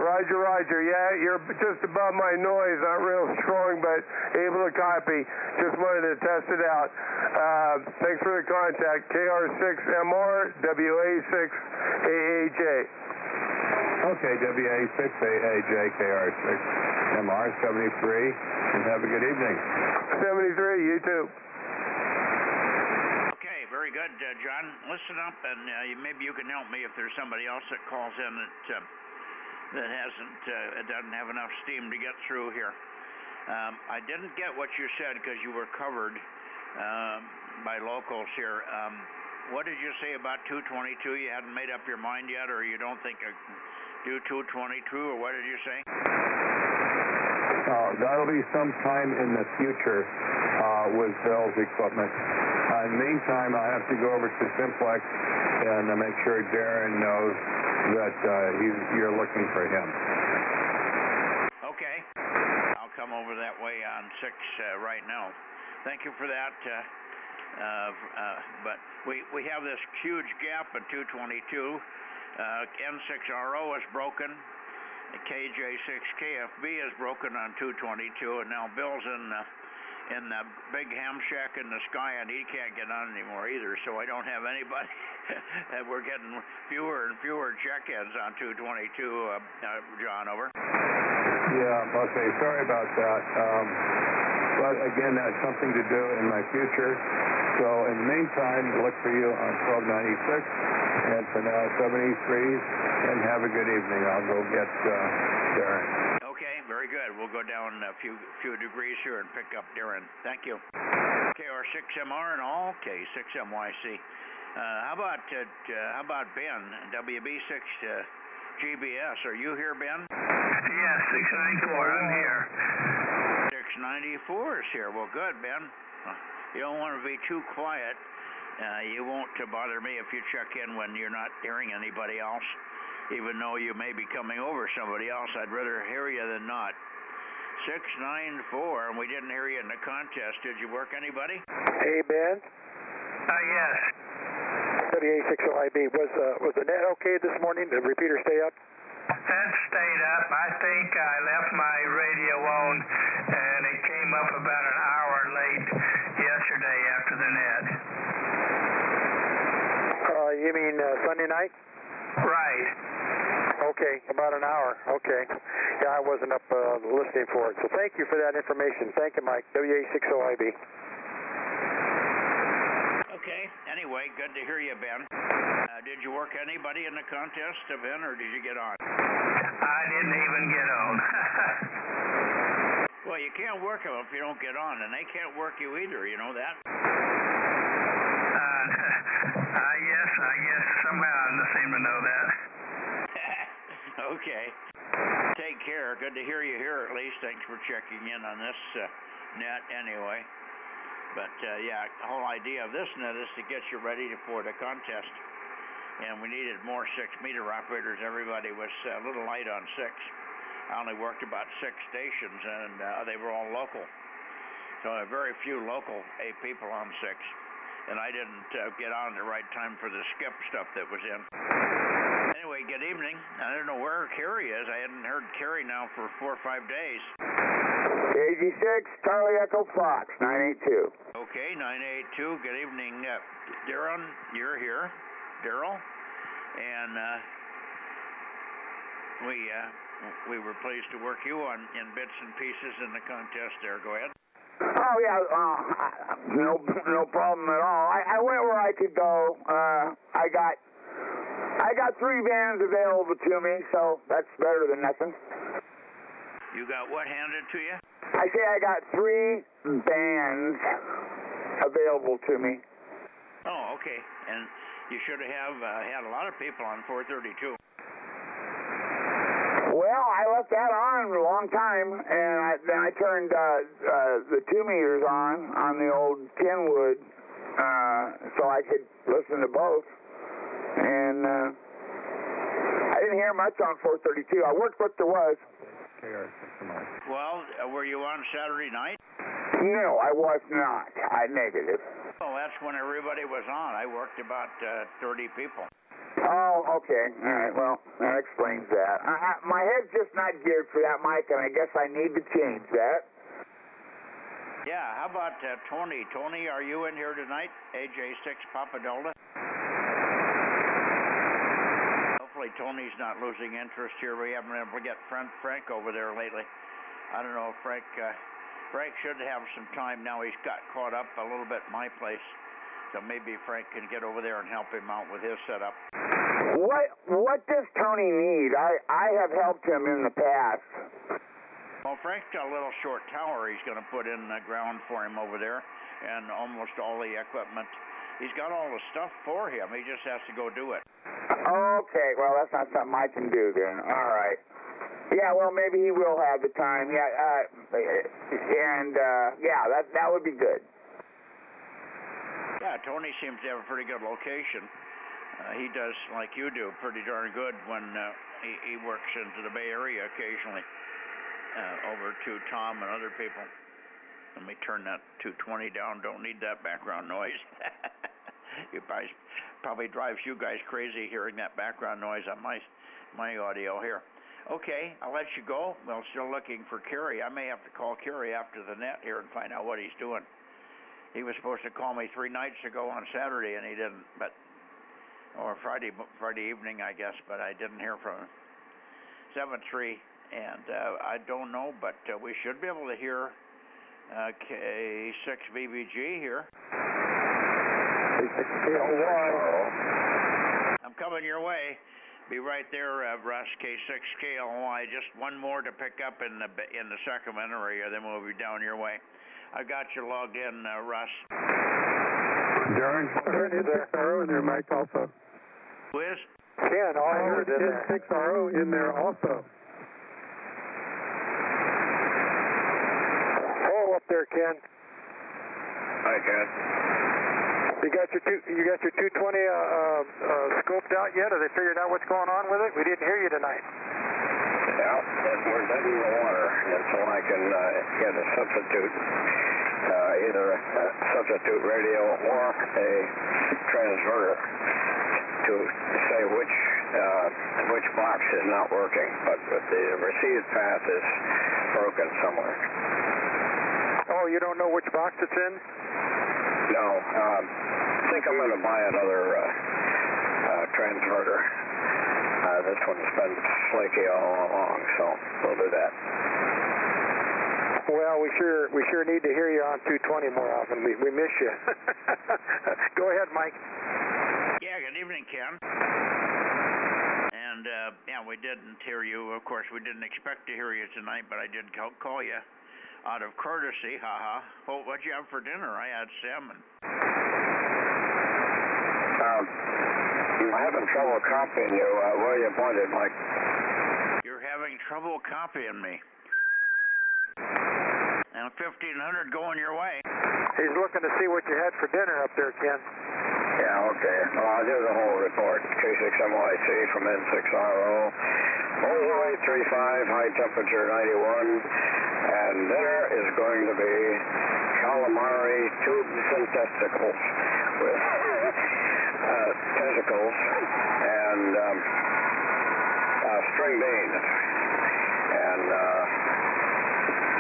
Roger. Yeah, you're just above my noise. Not real strong, but able to copy. Just wanted to test it out. Thanks for the contact. KR6MR, WA6AAJ. Okay, WA6AAJ, KR6MR, 73, and have a good evening. 73, you too. Okay, very good, John. Listen up, and maybe you can help me if there's somebody else that calls in that doesn't have enough steam to get through here. I didn't get what you said because you were covered by locals here. What did you say about 222? You hadn't made up your mind yet, or you don't think I do 222, or what did you say? That'll be sometime in the future with Bell's equipment. In the meantime, I have to go over to Simplex and make sure Darren knows that you're looking for him. Okay. I'll come over that way on 6 right now. thank you for that. But we have this huge gap at 222. N6RO is broken. KJ6KFB is broken on 222, and now Bill's in the big ham shack in the sky, and he can't get on anymore either. So I don't have anybody. And we're getting fewer and fewer check-ins on 222. John, over. Yeah, okay. Sorry about that. But again, that's something to do in my future. So in the meantime, look for you on 1296, and for now 783, and have a good evening. I'll go get Darren. Okay, very good. We'll go down a few degrees here and pick up Darren. Thank you. KR6MR and all K6MYC. How about Ben, WB6 GBS? Are you here, Ben? Yes, 694. I'm here. 694 is here. Well, good, Ben. You don't want to be too quiet. You won't bother me if you check in when you're not hearing anybody else. Even though you may be coming over somebody else, I'd rather hear you than not. 694, and we didn't hear you in the contest. Did you work anybody? Hey, Ben. Yes. WA60IB. Was the net okay this morning? Did the repeater stay up? That stayed up. I think I left my radio on, and it came up about an hour late yesterday after the net. You mean Sunday night? Right. Okay, about an hour. Okay. Yeah, I wasn't up listening for it. So thank you for that information. Thank you, Mike. WA60IB. Okay. Anyway, good to hear you, Ben. Did you work anybody in the contest, Ben, or did you get on? I didn't even get on. Well, you can't work them if you don't get on, and they can't work you either. You know that? Yes, I guess somehow I seem to know that. Okay. Take care. Good to hear you here at least. Thanks for checking in on this net anyway. But, yeah, the whole idea of this net is to get you ready for the contest. And we needed more 6-meter operators. Everybody was a little light on 6. I only worked about 6 stations, and they were all local. So very few local people on 6. And I didn't get on the right time for the skip stuff that was in. Anyway, good evening. I don't know where Kerry is. I hadn't heard Kerry now for 4 or 5 days. AG6, Charlie Echo Fox, 982. Okay, 982. Good evening. Darren, you're here. Daryl. And we were pleased to work you in bits and pieces in the contest there. Go ahead. Oh, yeah, no problem at all. I went where I could go. I got 3 vans available to me, so that's better than nothing. You got what handed to you? I say I got 3 vans available to me. Oh, okay. And you should have had a lot of people on 432. Well, I left that on a long time, and then I turned the 2 meters on the old Kenwood, so I could listen to both. And I didn't hear much on 432. I worked what there was. Well, were you on Saturday night? No, I was not. I negative. Well, that's when everybody was on. I worked about 30 people. Oh, okay. All right. Well, that explains that. My head's just not geared for that mic, and I guess I need to change that. Yeah. How about Tony? Tony, are you in here tonight? AJ6 Papa Delta. Hopefully Tony's not losing interest here. We haven't been able to get Frank over there lately. I don't know if Frank should have some time now. He's got caught up a little bit in my place. So maybe Frank can get over there and help him out with his setup. What does Tony need? I have helped him in the past. Well, Frank's got a little short tower he's going to put in the ground for him over there, and almost all the equipment. He's got all the stuff for him. He just has to go do it. Okay, well, that's not something I can do then. All right. Yeah, well, maybe he will have the time. Yeah, yeah, that would be good. Yeah, Tony seems to have a pretty good location. He does, like you do, pretty darn good when he works into the Bay Area occasionally, over to Tom and other people. Let me turn that 220 down. Don't need that background noise. You guys probably drives you guys crazy hearing that background noise on my audio here. Okay, I'll let you go. Well, still looking for Kerry. I may have to call Kerry after the net here and find out what he's doing. He was supposed to call me 3 nights ago on Saturday, and he didn't. Or Friday evening, I guess, but I didn't hear from him. 7-3, and I don't know, but we should be able to hear K6BBG here. I'm coming your way. Be right there, Russ. K6KLY. Just one more to pick up in the Sacramento area, then we'll be down your way. I got you logged in, Russ. Darren? Darren is 6RO in there, Mike, also. Who is? Ken, all I heard is 6RO in there also. Oh, up there, Ken. Hi, Ken. You got your 220 scoped out yet? Have they figured out what's going on with it? We didn't hear you tonight. Yeah, we're dead in the water, and so I can get a substitute, either a substitute radio or a transverter to say which box is not working, but the receive path is broken somewhere. Oh, you don't know which box it's in? No, I think I'm going to buy another transverter. This one's been flaky all along, so we'll do that. Well, we sure need to hear you on 220 more often. We miss you. Go ahead, Mike. Yeah, good evening, Ken. And yeah, we didn't hear you. Of course, we didn't expect to hear you tonight, but I did call you out of courtesy. Haha. Well, what'd you have for dinner? I had salmon. I'm having trouble copying you. Where are you pointed, Mike? You're having trouble copying me. And 1,500 going your way. He's looking to see what you had for dinner up there, Ken. Yeah, okay. Well, I'll do the whole report. K6MYC from N6RO. Bozo 835, high temperature 91. And dinner is going to be calamari tubes and testicles with tentacles and string beans. And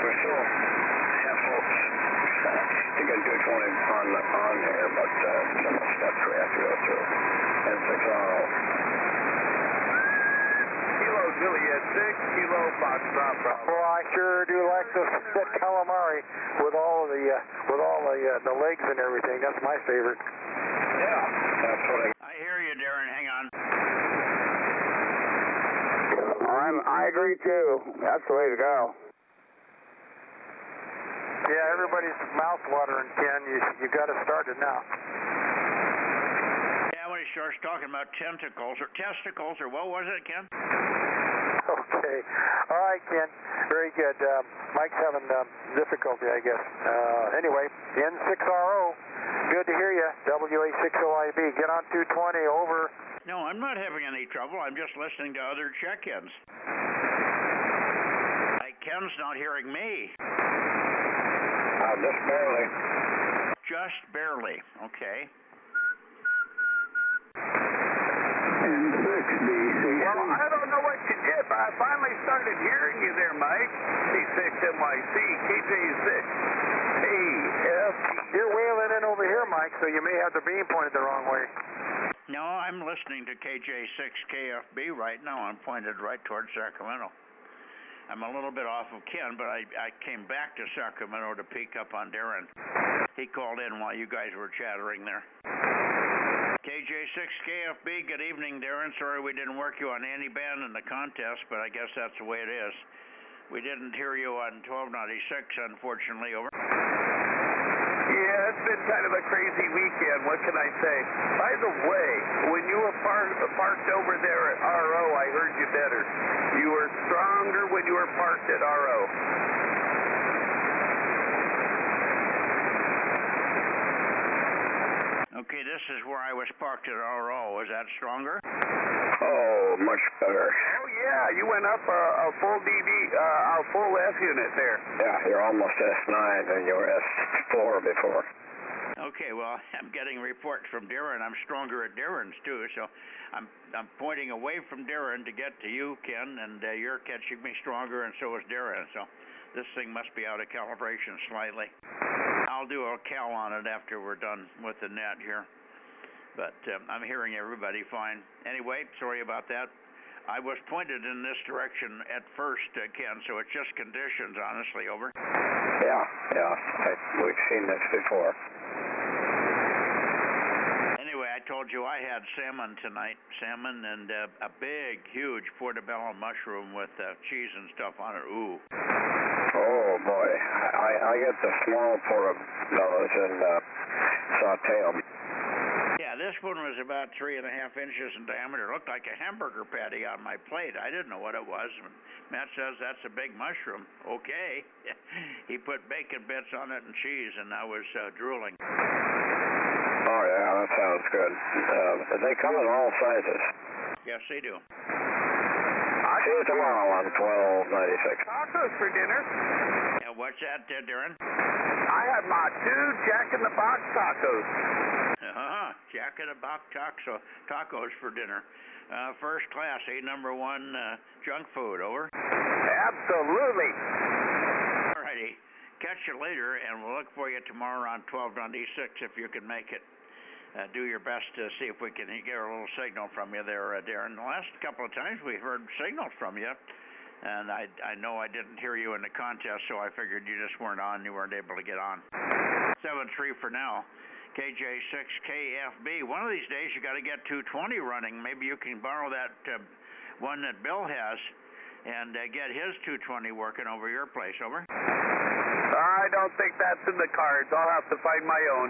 we're still half full to get 220 on here, but some steps we have to go through. N6RO. Kilo Juliet 6, Kilo Foxtrot Bravo. Well, I sure do like that calamari with all the legs and everything. That's my favorite. Yeah, that's what I hear you, Darren. Hang on. I agree too. That's the way to go. Yeah, everybody's mouth watering, Ken. You got to start it now. Yeah, when he starts talking about tentacles or testicles or what was it, Ken? Okay. All right, Ken. Very good. Mike's having difficulty, I guess. Anyway, N6RO. Good to hear you. WA60IB. Get on 220. Over. No, I'm not having any trouble. I'm just listening to other check-ins. Ken's not hearing me. just barely. Just barely. Okay. Well, I don't know what you did, but I finally started hearing you there, Mike. K6MYC, KJ6, AF. You're wailing in over here, Mike, so you may have the beam pointed the wrong way. No, I'm listening to KJ6KFB right now. I'm pointed right towards Sacramento. I'm a little bit off of Ken, but I came back to Sacramento to peek up on Darren. He called in while you guys were chattering there. KJ6KFB, good evening, Darren. Sorry we didn't work you on any band in the contest, but I guess that's the way it is. We didn't hear you on 1296, unfortunately. Over. Yeah, it's been kind of a crazy weekend. What can I say? By the way, when you were parked over there at RO, I heard you better. You were stronger when you were parked at RO. Okay, this is where I was parked at RO. Is that stronger? Oh, much better. Oh, yeah, you went up a full a full S unit there. Yeah, you're almost S9 and you were S4 before. Okay, well, I'm getting reports from Darren. I'm stronger at Darren's, too, so I'm pointing away from Darren to get to you, Ken, and you're catching me stronger, and so is Darren, so this thing must be out of calibration slightly. I'll do a cal on it after we're done with the net here, but I'm hearing everybody fine. Anyway, sorry about that. I was pointed in this direction at first, Ken, so it's just conditions, honestly, over. Yeah, we've seen this before. Anyway, I told you I had salmon tonight, salmon and a big, huge portobello mushroom with cheese and stuff on it. Ooh. Oh boy, I get the small portobellos and saute them. Yeah, this one was about 3.5 inches in diameter. It looked like a hamburger patty on my plate. I didn't know what it was. Matt says that's a big mushroom. Okay. He put bacon bits on it and cheese, and I was drooling. Oh yeah, that sounds good. They come in all sizes. Yes, they do. See you tomorrow on 1296. Tacos for dinner. And what's that, Darren? I had my 2 Jack in the Box tacos. Jack in the Box tacos for dinner. First class, number 1 junk food, over? Absolutely. All righty. Catch you later, and we'll look for you tomorrow on 1296 if you can make it. Do your best to see if we can get a little signal from you there, Darren. The last couple of times we heard signals from you, and I know I didn't hear you in the contest, so I figured you just weren't on. You weren't able to get on. 7-3 for now. KJ6KFB. One of these days you got to get 220 running. Maybe you can borrow that one that Bill has and get his 220 working over your place, over? I don't think that's in the cards. I'll have to find my own.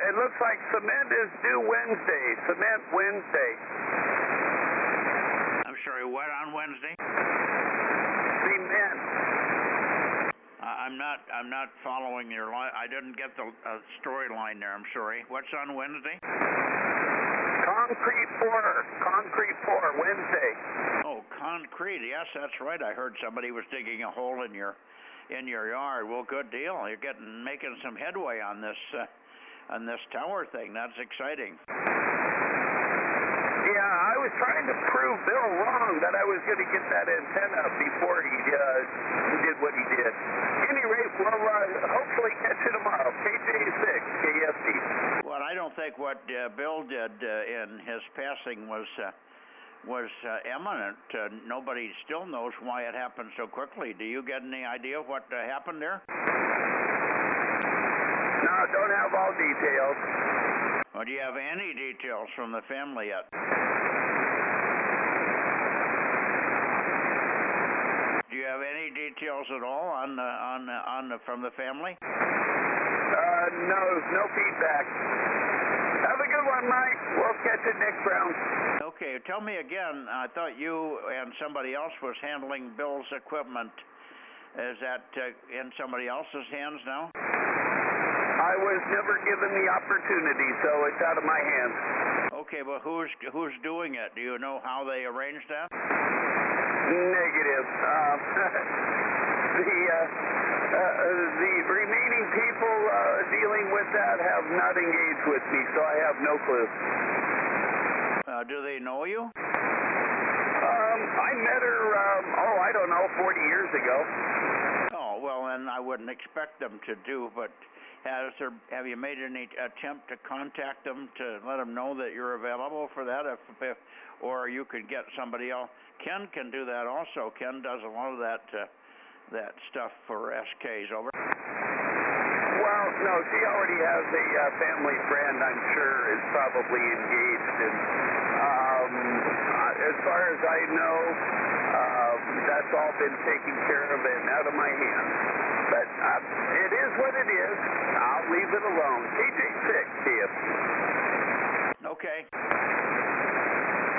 It looks like cement is due Wednesday. Cement Wednesday. I'm sorry, what on Wednesday? Cement. I'm not following your line. I didn't get the storyline there. I'm sorry. What's on Wednesday? Concrete pour Wednesday. Oh, concrete. Yes, that's right. I heard somebody was digging a hole in your yard. Well, good deal. You're making some headway on this tower thing. That's exciting. Yeah, I was trying to prove Bill wrong that I was going to get that antenna before he did what he did. Any rate, we'll hopefully catch you tomorrow. KJ6, KFB. Well, I don't think what Bill did in his passing was eminent. Nobody still knows why it happened so quickly. Do you get any idea what happened there? No, don't have all details. Or do you have any details from the family yet? Do you have any details at all from the family? No feedback. Have a good one, Mike. We'll catch you next round. Okay, tell me again. I thought you and somebody else was handling Bill's equipment. Is that in somebody else's hands now? I was never given the opportunity, so it's out of my hands. Okay, well, who's doing it? Do you know how they arranged that? Negative. The remaining people dealing with that have not engaged with me, so I have no clue. Do they know you? I met her, I don't know, 40 years ago. Oh, well, then I wouldn't expect them to do, but have you made any attempt to contact them to let them know that you're available for that, or you could get somebody else? Ken can do that also. Ken does a lot of that stuff for SKs, over. Well, no, she already has a family friend, I'm sure, is probably engaged. And as far as I know, that's all been taken care of and out of my hands. But it is what it is. I'll leave it alone. KJ6, KFB. Okay.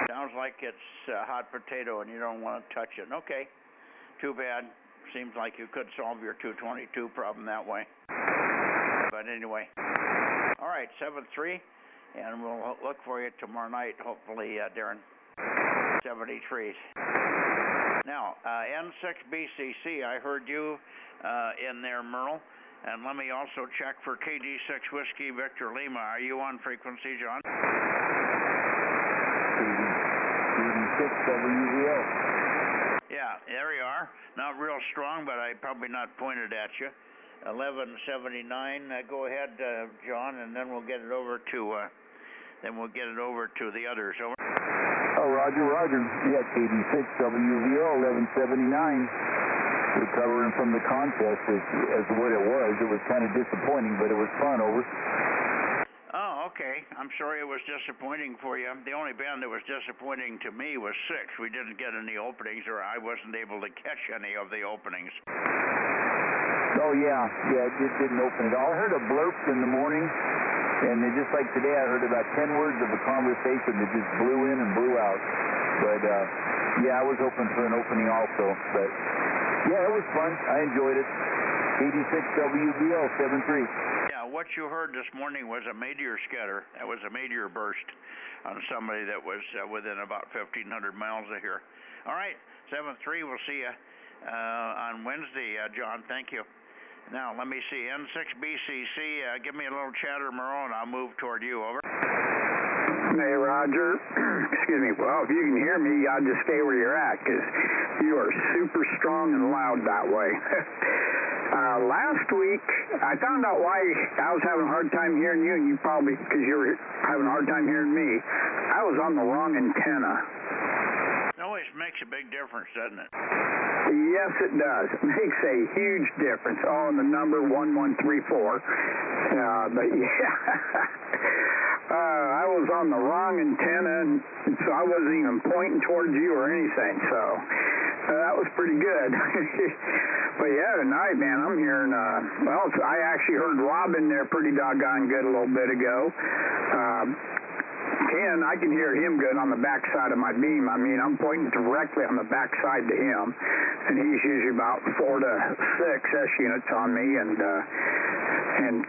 Sounds like it's a hot potato and you don't want to touch it. Okay. Too bad. Seems like you could solve your 222 problem that way. But anyway, all right, 7-3, and we'll look for you tomorrow night, hopefully, Darren. 73. Now, N6BCC, I heard you in there, Merle. And let me also check for KD6 Whiskey Victor Lima. Are you on frequency, John? KD6 WZL. Yeah, there you are. Not real strong, but I probably not pointed at you. 1179. Go ahead, John, and then we'll get it over to the others. Over. Oh, Roger. Yeah, KD6 WZL 1179. Recovering from the contest as what it was. It was kind of disappointing, but it was fun. Over. Oh, okay. I'm sorry it was disappointing for you. The only band that was disappointing to me was 6. We didn't get any openings, or I wasn't able to catch any of the openings. Oh, yeah, it just didn't open at all. I heard a blurp in the morning, and then just like today, I heard about 10 words of a conversation that just blew in and blew out. But, yeah, I was hoping for an opening also, but... Yeah, it was fun. I enjoyed it. 86WBL 73. Yeah, what you heard this morning was a meteor scatter. That was a meteor burst on somebody that was within about 1,500 miles of here. All right, 7-3. We'll see you on Wednesday, John. Thank you. Now, let me see. N6BCC, give me a little chatter, Merle, and I'll move toward you. Over. Hey, Roger. Excuse me. Well, if you can hear me, I'll just stay where you're at, because you are super strong and loud that way. Last week, I found out why I was having a hard time hearing you, and you probably, because you were having a hard time hearing me. I was on the wrong antenna. It always makes a big difference, doesn't it? Yes, it does. It makes a huge difference. Oh, and the number 1134. But yeah, I was on the wrong antenna, and so I wasn't even pointing towards you or anything. So that was pretty good. But yeah, tonight, man, I'm hearing. Well, I actually heard Rob in there pretty doggone good a little bit ago. Ken, I can hear him good on the backside of my beam. I mean, I'm pointing directly on the backside to him, and he's usually about 4 to 6 S units on me, and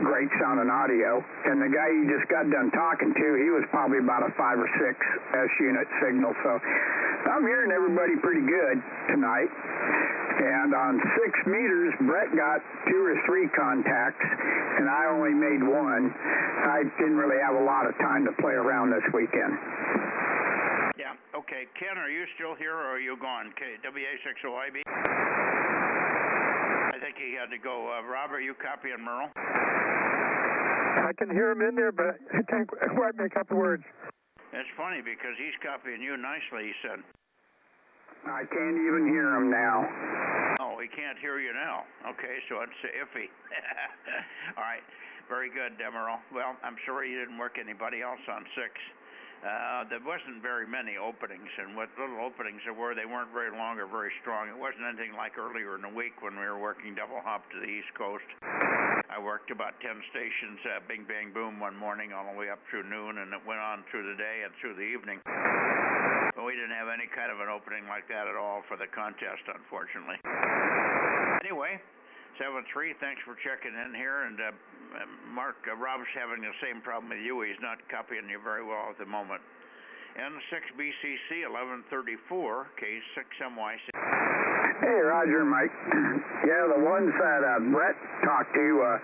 great sound and audio. And the guy you just got done talking to, he was probably about a 5 or 6 S unit signal. So I'm hearing everybody pretty good tonight. And on 6 meters, Brett got 2 or 3 contacts, and I only made 1. I didn't really have a lot of time to play around this weekend. Yeah, okay. Ken, are you still here, or are you gone? WA60IB? I think he had to go. Rob, are you copying Merle? I can hear him in there, but I can't quite make up the words. It's funny, because he's copying you nicely, he said. I can't even hear him now. Oh, he can't hear you now. Okay, so it's iffy. All right, very good, Merle. Well, I'm sorry you didn't work anybody else on 6. There wasn't very many openings, and what little openings there were, they weren't very long or very strong. It wasn't anything like earlier in the week when we were working double hop to the East Coast. I worked about 10 stations, bing, bang, boom, one morning all the way up through noon, and it went on through the day and through the evening. But we didn't have any kind of an opening like that at all for the contest, unfortunately. Anyway, 7-3, thanks for checking in here. And Mark, Rob's having the same problem with you. He's not copying you very well at the moment. N6BCC 1134, K6MYC. Hey, Roger, Mike. Yeah, the ones that Brett talked to,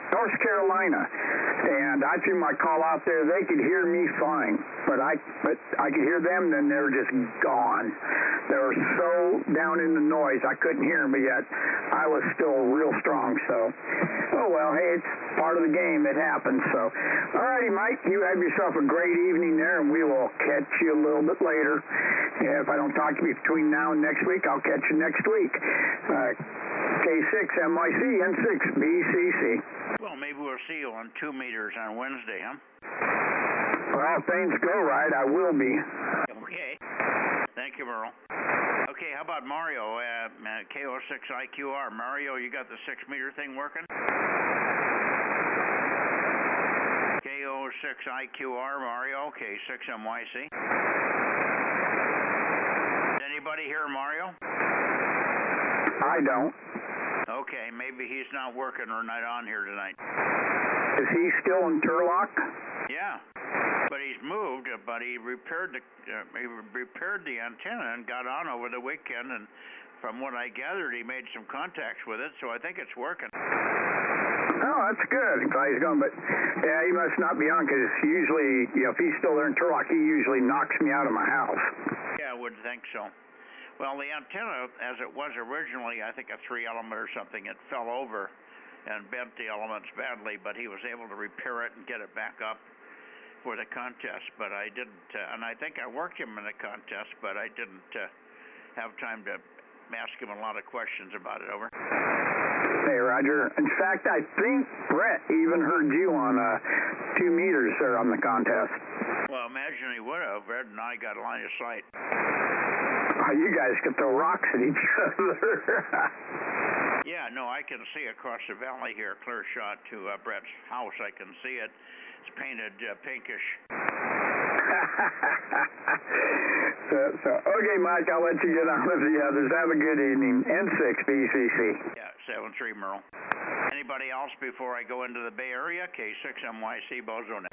North Carolina, and I threw my call out there. They could hear me fine, but I could hear them. Then they were just gone. They were so down in the noise, I couldn't hear them. But yet, I was still real strong. So, oh well. Hey, it's part of the game. It happens. So, all righty, Mike. You have yourself a great evening there, and we will catch you a little bit later. If I don't talk to you between now and next week, I'll catch you next week. K6MYC, N6BCC. Well, maybe we'll see you on 2 meters on Wednesday, huh? Well, if things go right, I will be. Okay. Thank you, Merle. Okay, how about Mario, KO6IQR? Mario, you got the 6-meter thing working? KO6IQR, Mario, K6MYC. Anybody hear Mario? I don't. Okay, maybe he's not working or not on here tonight. Is he still in Turlock? Yeah, but he's moved. But he repaired the antenna and got on over the weekend. And from what I gathered, he made some contacts with it. So I think it's working. Oh, that's good. He's going, but yeah, he must not be on because usually, if he's still there in Turlock, he usually knocks me out of my house. Yeah, I would think so. Well, the antenna, as it was originally, I think a 3-element or something, it fell over and bent the elements badly, but he was able to repair it and get it back up for the contest. But I didn't, and I think I worked him in the contest, but I didn't have time to ask him a lot of questions about it. Over. Hey, Roger. In fact, I think Brett even heard you on 2 meters there on the contest. Well, imagine he would have. Brett and I got a line of sight. Oh, you guys could throw rocks at each other. Yeah, no, I can see across the valley here, clear shot to Brett's house. I can see it. It's painted pinkish. Okay, Mike, I'll let you get on with the others. Have a good evening. N6 BCC. Yeah, 7-3 Merle. Anybody else before I go into the Bay Area? K6MYC Bozo Net.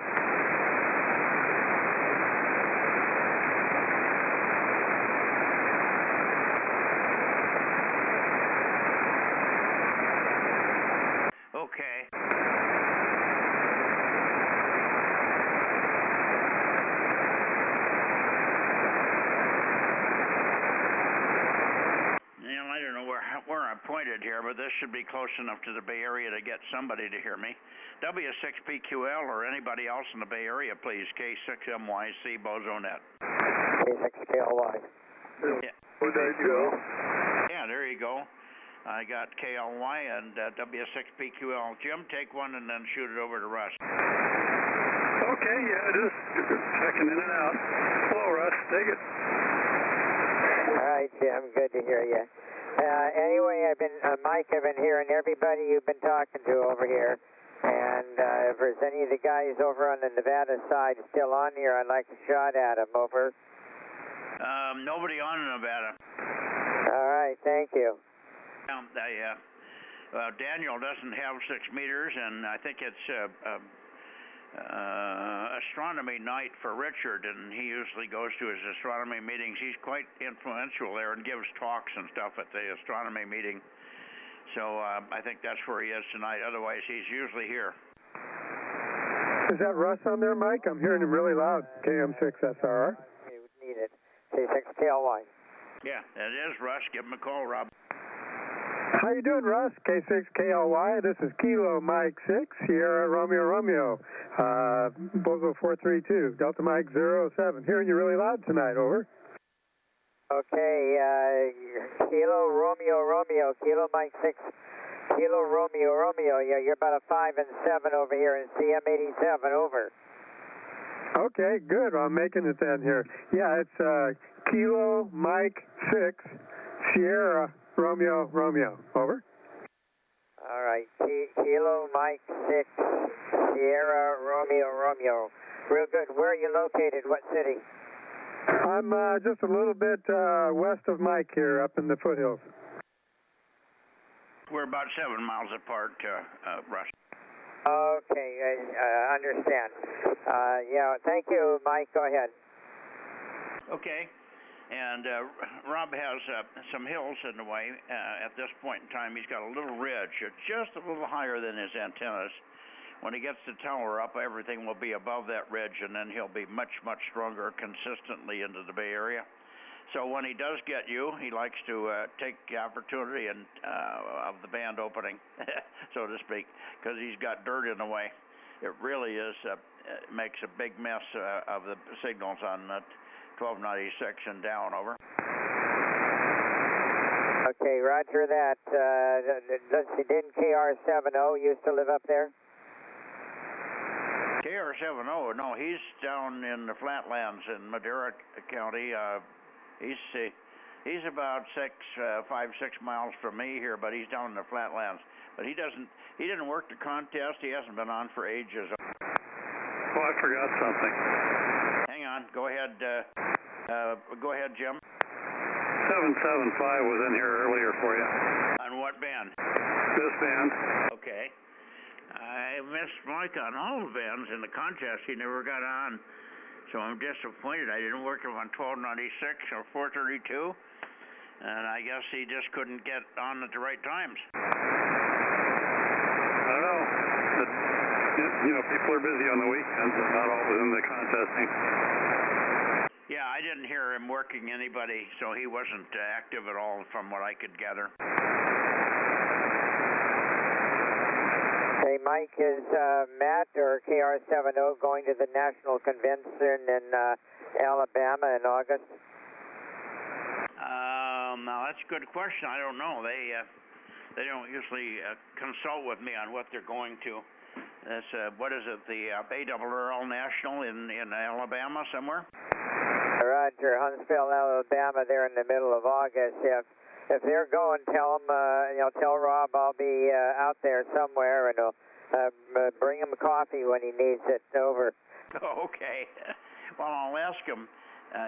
Okay. I don't know where I'm pointed here, but this should be close enough to the Bay Area to get somebody to hear me. W6PQL or anybody else in the Bay Area, please. K6MYC Bozo Net. K6KLY. Yeah. There you go. Yeah, there you go. I got KLY and W6PQL. Jim, take one and then shoot it over to Russ. Okay, yeah, just checking in and out. Hello, Russ. Take it. All right, Jim. Good to hear you. Anyway, Mike, I've been hearing everybody you've been talking to over here. And if there's any of the guys over on the Nevada side still on here, I'd like a shot at them. Over. Nobody on Nevada. All right, thank you. Daniel doesn't have 6 meters, and I think it's astronomy night for Richard, and he usually goes to his astronomy meetings. He's quite influential there and gives talks and stuff at the astronomy meeting. So I think that's where he is tonight. Otherwise, he's usually here. Is that Russ on there, Mike? I'm hearing him really loud. KM6SR. You need it. K6KLY. Yeah, that is Russ. Give him a call, Rob. How you doing, Russ? K6KLY. This is Kilo Mike 6, Sierra Romeo, Bozo 432, Delta Mike 07. Hearing you really loud tonight, over. Okay, Kilo Romeo, Kilo Mike 6, Kilo Romeo. Yeah, you're about a 5 and 7 over here in CM87, over. Okay, good. Well, I'm making it then here. Yeah, it's Kilo Mike 6, Sierra Romeo, over. All right, Kilo Mike 6, Sierra Romeo. Real good. Where are you located? What city? I'm just a little bit west of Mike here, up in the foothills. We're about 7 miles apart, Russ. Okay, understand. Yeah, thank you, Mike. Go ahead. Okay. And Rob has some hills in the way at this point in time. He's got a little ridge, just a little higher than his antennas. When he gets the tower up, everything will be above that ridge, and then he'll be much, much stronger consistently into the Bay Area. So when he does get you, he likes to take the opportunity and of the band opening, so to speak, because he's got dirt in the way. It really is makes a big mess of the signals on 1296 and down, over. Okay, roger that. Didn't KR70 used to live up there? KR70, no, he's down in the flatlands in Madera County. He's about 5, 6 miles from me here, but he's down in the flatlands. But he didn't work the contest. He hasn't been on for ages. Oh, I forgot something. Hang on. Go ahead, Jim. 775 was in here earlier for you. On what band? This band. Okay. I missed Mike on all the bands in the contest. He never got on. So I'm disappointed. I didn't work him on 1296 or 432. And I guess he just couldn't get on at the right times. I don't know. People are busy on the weekends and not always in the contesting. Yeah, I didn't hear him working anybody, so he wasn't active at all from what I could gather. Hey, Mike, is Matt or KR70 going to the National Convention in Alabama in August? Now, that's a good question. I don't know. They don't usually consult with me on what they're going to. That's, what is it, the ARRL National in Alabama somewhere? Roger, Huntsville, Alabama, there in the middle of August. If they're going, tell them, tell Rob I'll be out there somewhere, and bring him coffee when he needs it over. Okay. Well, I'll ask him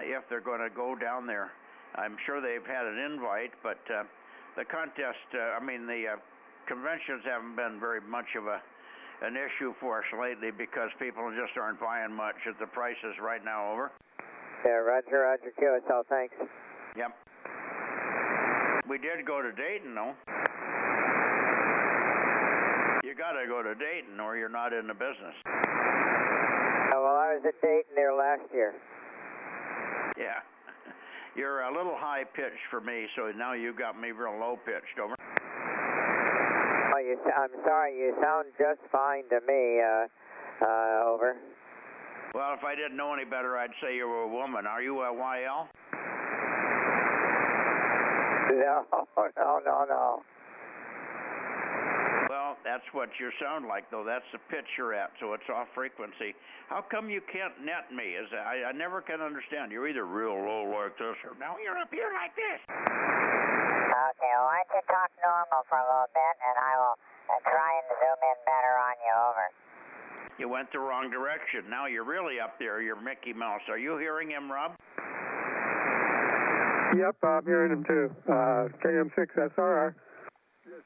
if they're going to go down there. I'm sure they've had an invite, but the contest, the conventions haven't been very much of an issue for us lately because people just aren't buying much at the prices right now. Over. Yeah, Roger, QSL, thanks. Yep. We did go to Dayton, though. You got to go to Dayton or you're not in the business. Well, I was at Dayton there last year. Yeah. You're a little high-pitched for me, so now you got me real low-pitched. Over. Oh, I'm sorry. You sound just fine to me. Over. Well, if I didn't know any better, I'd say you were a woman. Are you a YL? No. Well, that's what you sound like, though. That's the pitch you're at, so it's off frequency. How come you can't net me? I never can understand. You're either real low like this, or now you're up here like this. Okay, well, why don't you talk normal for a little bit, and I will try and zoom in better on you. Over. You went the wrong direction. Now you're really up there. You're Mickey Mouse. Are you hearing him, Rob? Yep, I'm hearing him too. KM6 SRR. Yes,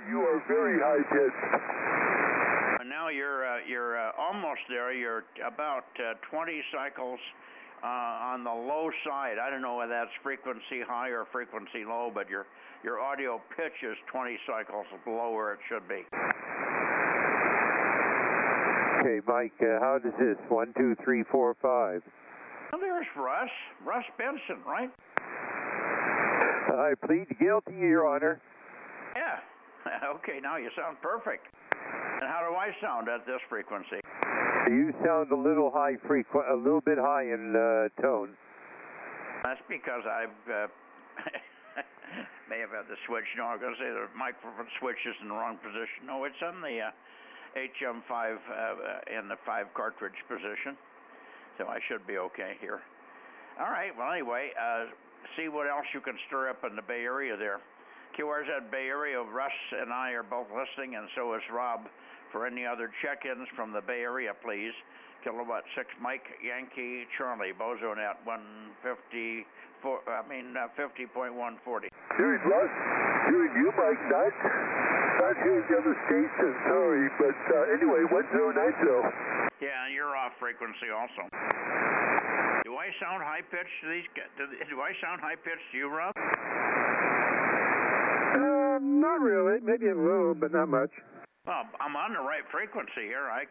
you are very high-pitched. And now you're almost there. You're about 20 cycles on the low side. I don't know whether that's frequency high or frequency low, but your audio pitch is 20 cycles below where it should be. Okay, Mike, how does this? 1, 2, 3, 4, 5. Well, there's Russ Benson, right? I plead guilty, Your Honor. Yeah. Okay, now you sound perfect. And how do I sound at this frequency? You sound a little a little bit high in tone. That's because I've may have had the switch. No, I'm going to say the microphone switch is in the wrong position. No, it's on the HM5 in the 5 cartridge position. So I should be okay here. All right, well, anyway, see what else you can stir up in the Bay Area there. QRZ Bay Area, Russ and I are both listening, and so is Rob. For any other check-ins from the Bay Area, please. Kilowatt 6 Mike Yankee Charlie, Bozo Net 50.140. Here's Russ. Here's you, Mike Nutt. Not here's the other station, sorry, but anyway, 1090. Yeah, and you're off frequency also. Do I sound high-pitched to these guys? Do I sound high-pitched to you, Rob? Not really. Maybe a little, but not much. Well, I'm on the right frequency here. I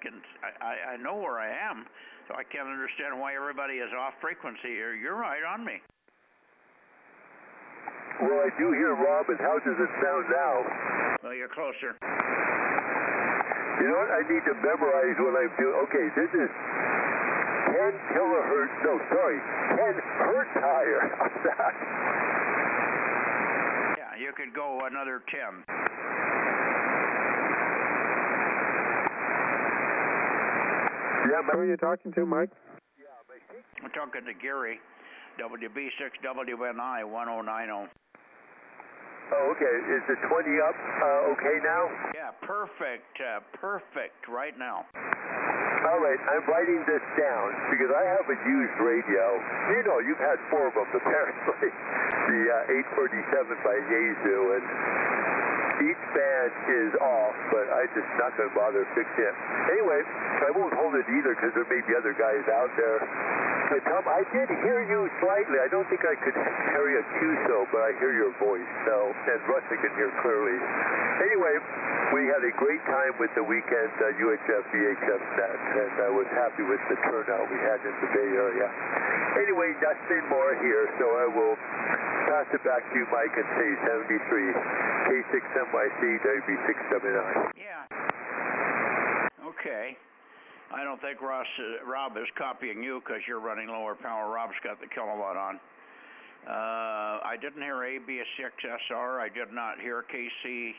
know where I am, so I can't understand why everybody is off frequency here. You're right on me. Well, I do hear Rob, and how does it sound now? Well, you're closer. You know what? I need to memorize what I'm doing. Okay, this is 10 kilohertz. No, sorry, 10 hertz higher. Yeah, you could go another 10. Yeah, who are you talking to, Mike? I'm talking to Gary, WB6WNI 1090. Oh, okay. Is the 20 up okay now? Yeah, perfect right now. All right. wait. I'm writing this down because I have a used radio. You know, you've had 4 of them apparently. The 847 by Yaesu, and each band is off, but I just not going to bother fixing it. Anyway, I won't hold it either because there may be other guys out there. But Tom, I did hear you slightly. I don't think I could carry a QSO, but I hear your voice. So, and Russ I can hear clearly. Anyway, we had a great time with the weekend UHF VHF Net, and I was happy with the turnout we had in the Bay Area. Anyway, nothing more here, so I will pass it back to you, Mike, and say 73 K6MYC WB679. Yeah. Okay. I don't think Rob is copying you because you're running lower power. Rob's got the kilowatt on. I didn't hear AB6SR. I did not hear KA6UYH.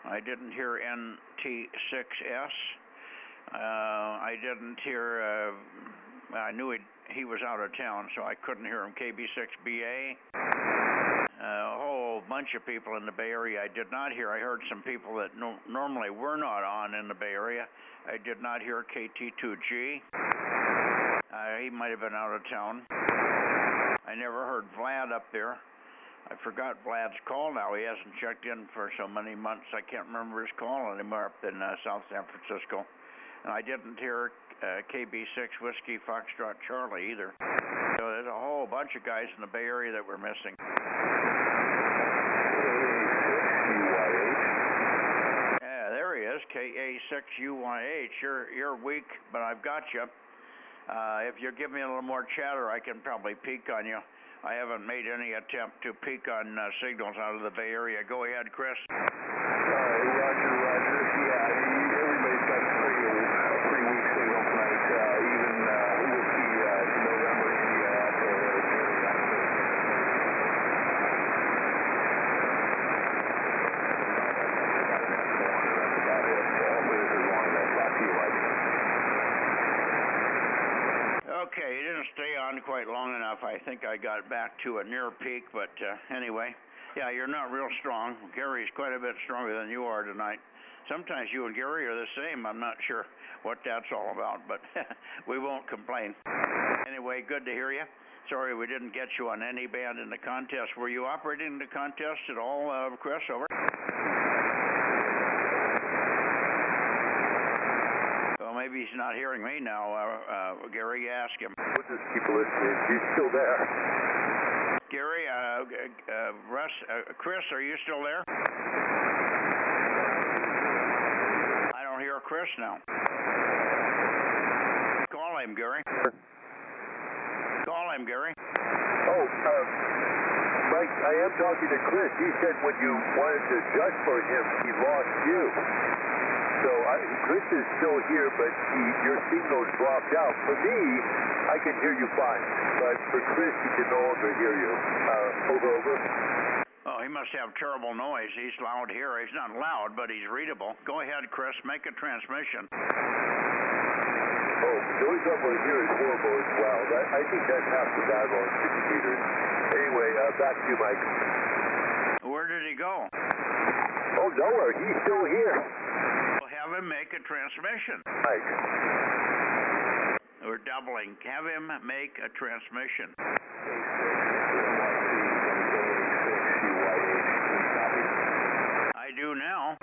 I didn't hear NT6S. I didn't hear, I knew he was out of town, so I couldn't hear him. KB6BA. A whole bunch of people in the Bay Area I did not hear. I heard some people that normally were not on in the Bay Area. I did not hear KT2G. He might have been out of town. I never heard Vlad up there. I forgot Vlad's call now. He hasn't checked in for so many months. I can't remember his call anymore up in South San Francisco. And I didn't hear KB6 Whiskey Foxtrot Charlie either. So there's a whole bunch of guys in the Bay Area that we're missing. Yeah, there he is, KA6UYH. You're weak, but I've got you. If you give me a little more chatter, I can probably peek on you. I haven't made any attempt to peek on signals out of the Bay Area. Go ahead, Chris. Roger. Yeah, everybody's got a pretty weak signal tonight. Even with the November India out there, really Okay, he didn't stay on quite long enough. I think I got back to a near peak, but anyway. Yeah, you're not real strong. Gary's quite a bit stronger than you are tonight. Sometimes you and Gary are the same. I'm not sure what that's all about, but we won't complain. Anyway, good to hear you. Sorry we didn't get you on any band in the contest. Were you operating the contest at all, Chris? Over. Well, maybe he's not hearing me now. Gary, ask him. We'll just keep listening. He's still there. Gary, Russ, Chris, are you still there? I don't hear Chris now. Call him, Gary. Call him, Gary. Oh, Mike, I am talking to Chris. He said when you wanted to adjust for him, he lost you. So Chris is still here, but your signal dropped out. For me, I can hear you fine, but for Chris, he can no longer hear you. Over. Oh, he must have terrible noise. He's loud here. He's not loud, but he's readable. Go ahead, Chris. Make a transmission. Oh, noise over here is horrible as well. I think that's half the battle on 6 meters. Anyway, back to you, Mike. Where did he go? Oh, nowhere. He's still here. Well, have him make a transmission. Mike. We're doubling. Have him make a transmission. I do now.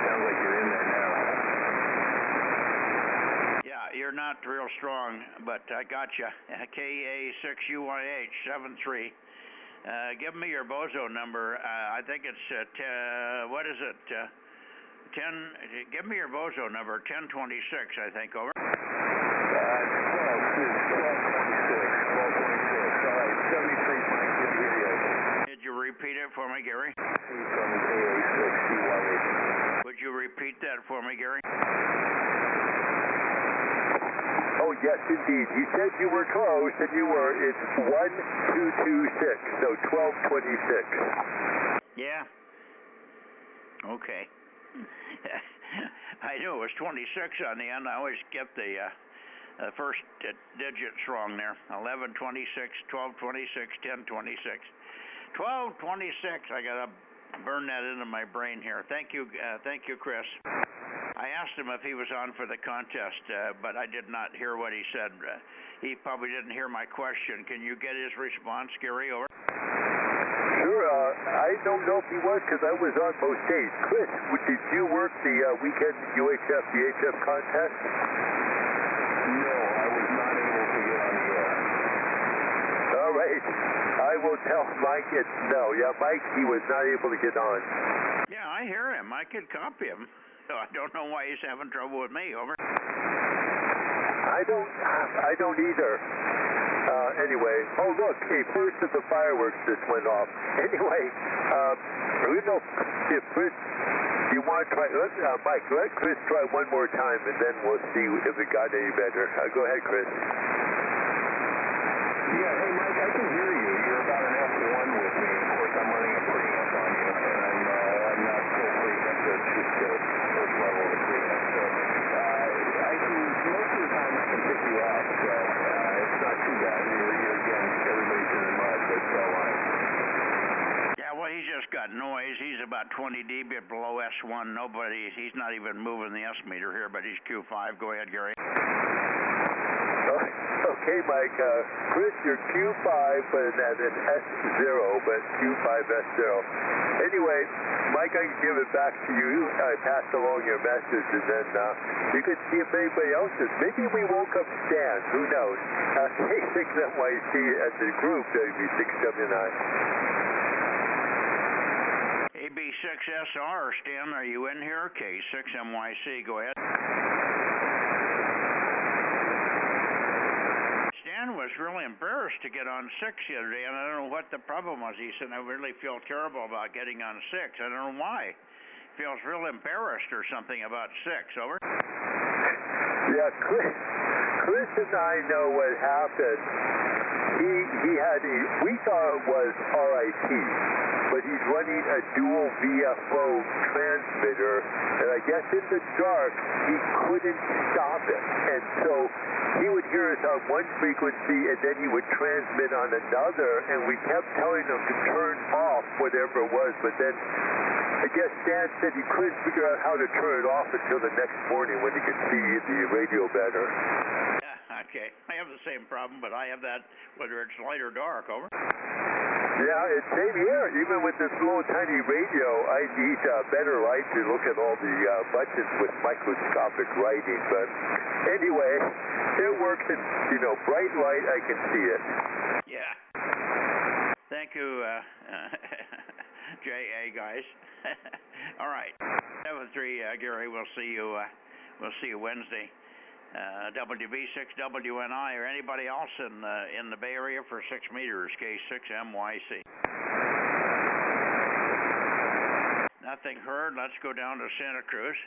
sounds like you're in there now. Yeah, you're not real strong, but I got you. KA6UYH 73. Give me your Bozo number. I think it's what is it? 10. Give me your Bozo number. 1026, I think. Over. 1226. All right, 73. Did you repeat it for me, Gary? Would you repeat that for me, Gary? Oh, yes, indeed. You said you were close, and you were. It's 1226, so 1226. Yeah. Okay. I knew it was 26 on the end. I always get the first digits wrong there. 1126, 1226, 1026. 1226. I got a burn that into my brain here. Thank you, Chris. I asked him if he was on for the contest, but I did not hear what he said. He probably didn't hear my question. Can you get his response, Gary? Over. Sure. I don't know if he was because I was on most days. Chris, did you work the weekend UHF VHF contest? No, I was not able to get on the air. All right. I will tell Mike it's no. Yeah, Mike, he was not able to get on. Yeah, I hear him. I could copy him. So I don't know why he's having trouble with me. Over. I don't either. Anyway, oh look, a burst of the fireworks just went off. Anyway, we know if Chris, you want to try, Mike, let Chris try one more time and then we'll see if it got any better. Go ahead, Chris. Yeah, hey Mike, I can hear you. You're about an F1 with me. Of course, I'm running a preamp on you, and I'm not full preamp. It's just the first level of the preamp. So I can, most of the time I can pick you up, so it's not too bad. You're again, everybody's in the mud, but it's all right. Yeah, well, he's just got noise. He's about 20 dB below S1. He's not even moving the S meter here, but he's Q5. Go ahead, Gary. Okay, Mike, Chris, you're Q5, but at an S0, but Q5 S0. Anyway, Mike, I can give it back to you. I passed along your message, and then you can see if anybody else is. Maybe we woke up Stan. Who knows? K6NYC at the group, WB679. AB6SR, Stan, are you in here? K6NYC, go ahead. Stan was really embarrassed to get on 6 the other day, and I don't know what the problem was. He said, I really feel terrible about getting on 6. I don't know why. Feels real embarrassed or something about 6. Over. Yeah, Chris and I know what happened. He had we thought it was RIT, but he's running a dual VFO transmitter, and I guess in the dark he couldn't stop it, and so he would hear us on one frequency and then he would transmit on another, and we kept telling him to turn off whatever it was, but then I guess Stan said he couldn't figure out how to turn it off until the next morning when he could see the radio better. Okay, I have the same problem, but I have that whether it's light or dark. Over. Yeah, it's same here. Even with this little tiny radio, I need better light to look at all the buttons with microscopic writing. But anyway, it works in bright light. I can see it. Yeah. Thank you, JA guys. All right, 7-3, Gary. We'll see you. We'll see you Wednesday. WB6WNI or anybody else in the Bay Area for 6 meters, K6MYC. Nothing heard. Let's go down to Santa Cruz.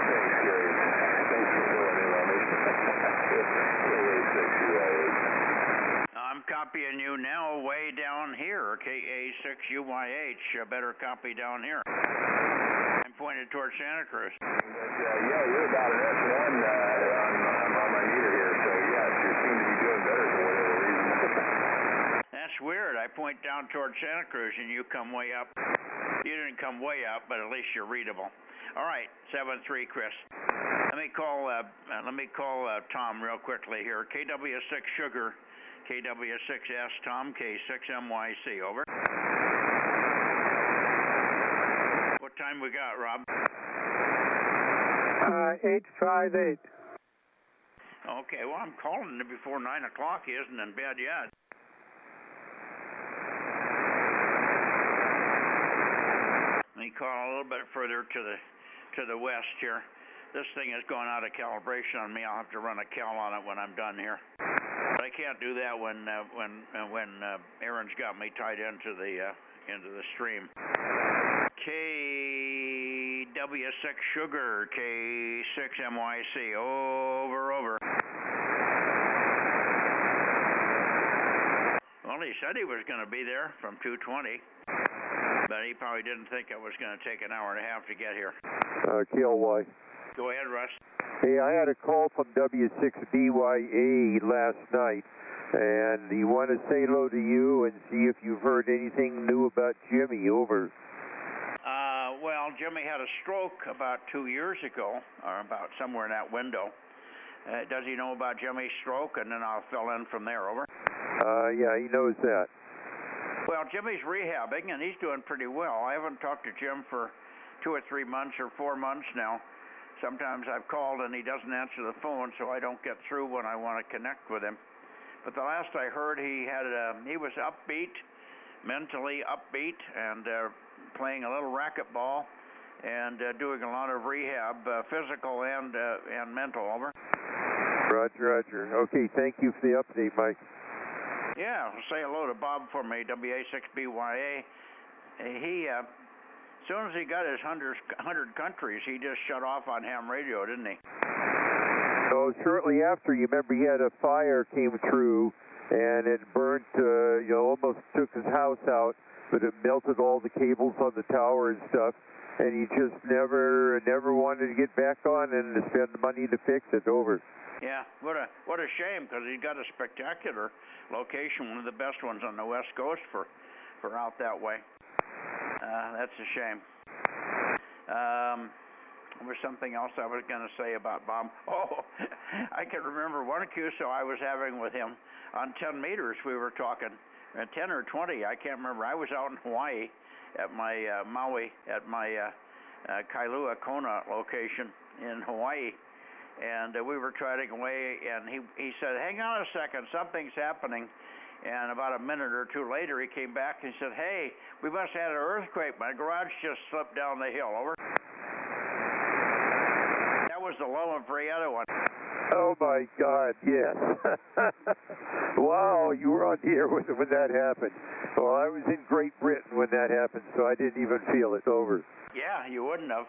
Thanks, Gary. Thanks for filling in on me. I'm copying you now way down here, KA6UYH, a better copy down here. I'm pointed towards Santa Cruz. Yeah, you're about an S1 on my meter here, so yes, you seem to be doing better for whatever reason. That's weird. I point down towards Santa Cruz and you come way up. You didn't come way up, but at least you're readable. All right, 7-3, Chris. Let me call Tom real quickly here. KW6 Sugar. KW6S Tom, K6MYC, over. What time we got, Rob? 8:58. Okay, well, I'm calling him before 9 o'clock. He isn't in bed yet. Let me call a little bit further to the west here. This thing has gone out of calibration on me. I'll have to run a cal on it when I'm done here. But I can't do that when Aaron's got me tied into the stream. KW6 Sugar, K6MYC, over. Well, he said he was going to be there from 2:20, but he probably didn't think it was going to take an hour and a half to get here. KLY. Go ahead, Russ. Hey, I had a call from W6BYA last night, and he wanted to say hello to you and see if you've heard anything new about Jimmy. Over. Well, Jimmy had a stroke about 2 years ago, or about somewhere in that window. Does he know about Jimmy's stroke? And then I'll fill in from there. Over. Yeah, he knows that. Well, Jimmy's rehabbing, and he's doing pretty well. I haven't talked to Jim for 2 or 3 months or 4 months now. Sometimes I've called and he doesn't answer the phone, so I don't get through when I want to connect with him. But the last I heard, he was upbeat, mentally upbeat, and playing a little racquetball and doing a lot of rehab, physical and mental. Over. Roger. Okay, thank you for the update, Mike. Yeah, say hello to Bob for me, WA6BYA. As soon as he got his 100 countries, he just shut off on ham radio, didn't he? So shortly after, you remember he had a fire came through, and it burnt, almost took his house out, but it melted all the cables on the tower and stuff, and he just never wanted to get back on and to spend the money to fix it. Over. Yeah, what a shame, because he got a spectacular location, one of the best ones on the West Coast for out that way. That's a shame. There was something else I was going to say about Bob. Oh, I can remember one QSO I was having with him on 10 meters. We were talking 10 or 20. I can't remember. I was out in Hawaii at my Maui, at my Kailua Kona location in Hawaii. And we were trotting away, and he said, "Hang on a second, something's happening." And about a minute or two later, he came back and said, "Hey, we must have had an earthquake. My garage just slipped down the hill." Over. That was the Loma Prieta one. Oh my God! Yes. Wow, you were on the air when that happened. Well, I was in Great Britain when that happened, so I didn't even feel it. Over. Yeah, you wouldn't have.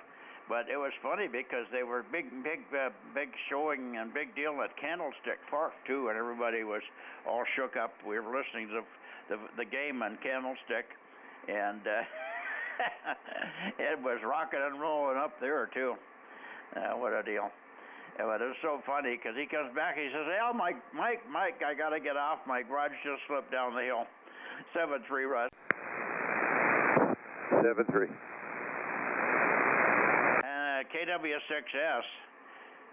But it was funny because they were big showing and big deal at Candlestick Park too, and everybody was all shook up. We were listening to the game on Candlestick, and it was rocking and rolling up there too. What a deal! But it was so funny because he comes back, he says, "Hey, Mike, I gotta get off. My garage just slipped down the hill." 7-3, Russ. 7-3. KW6S.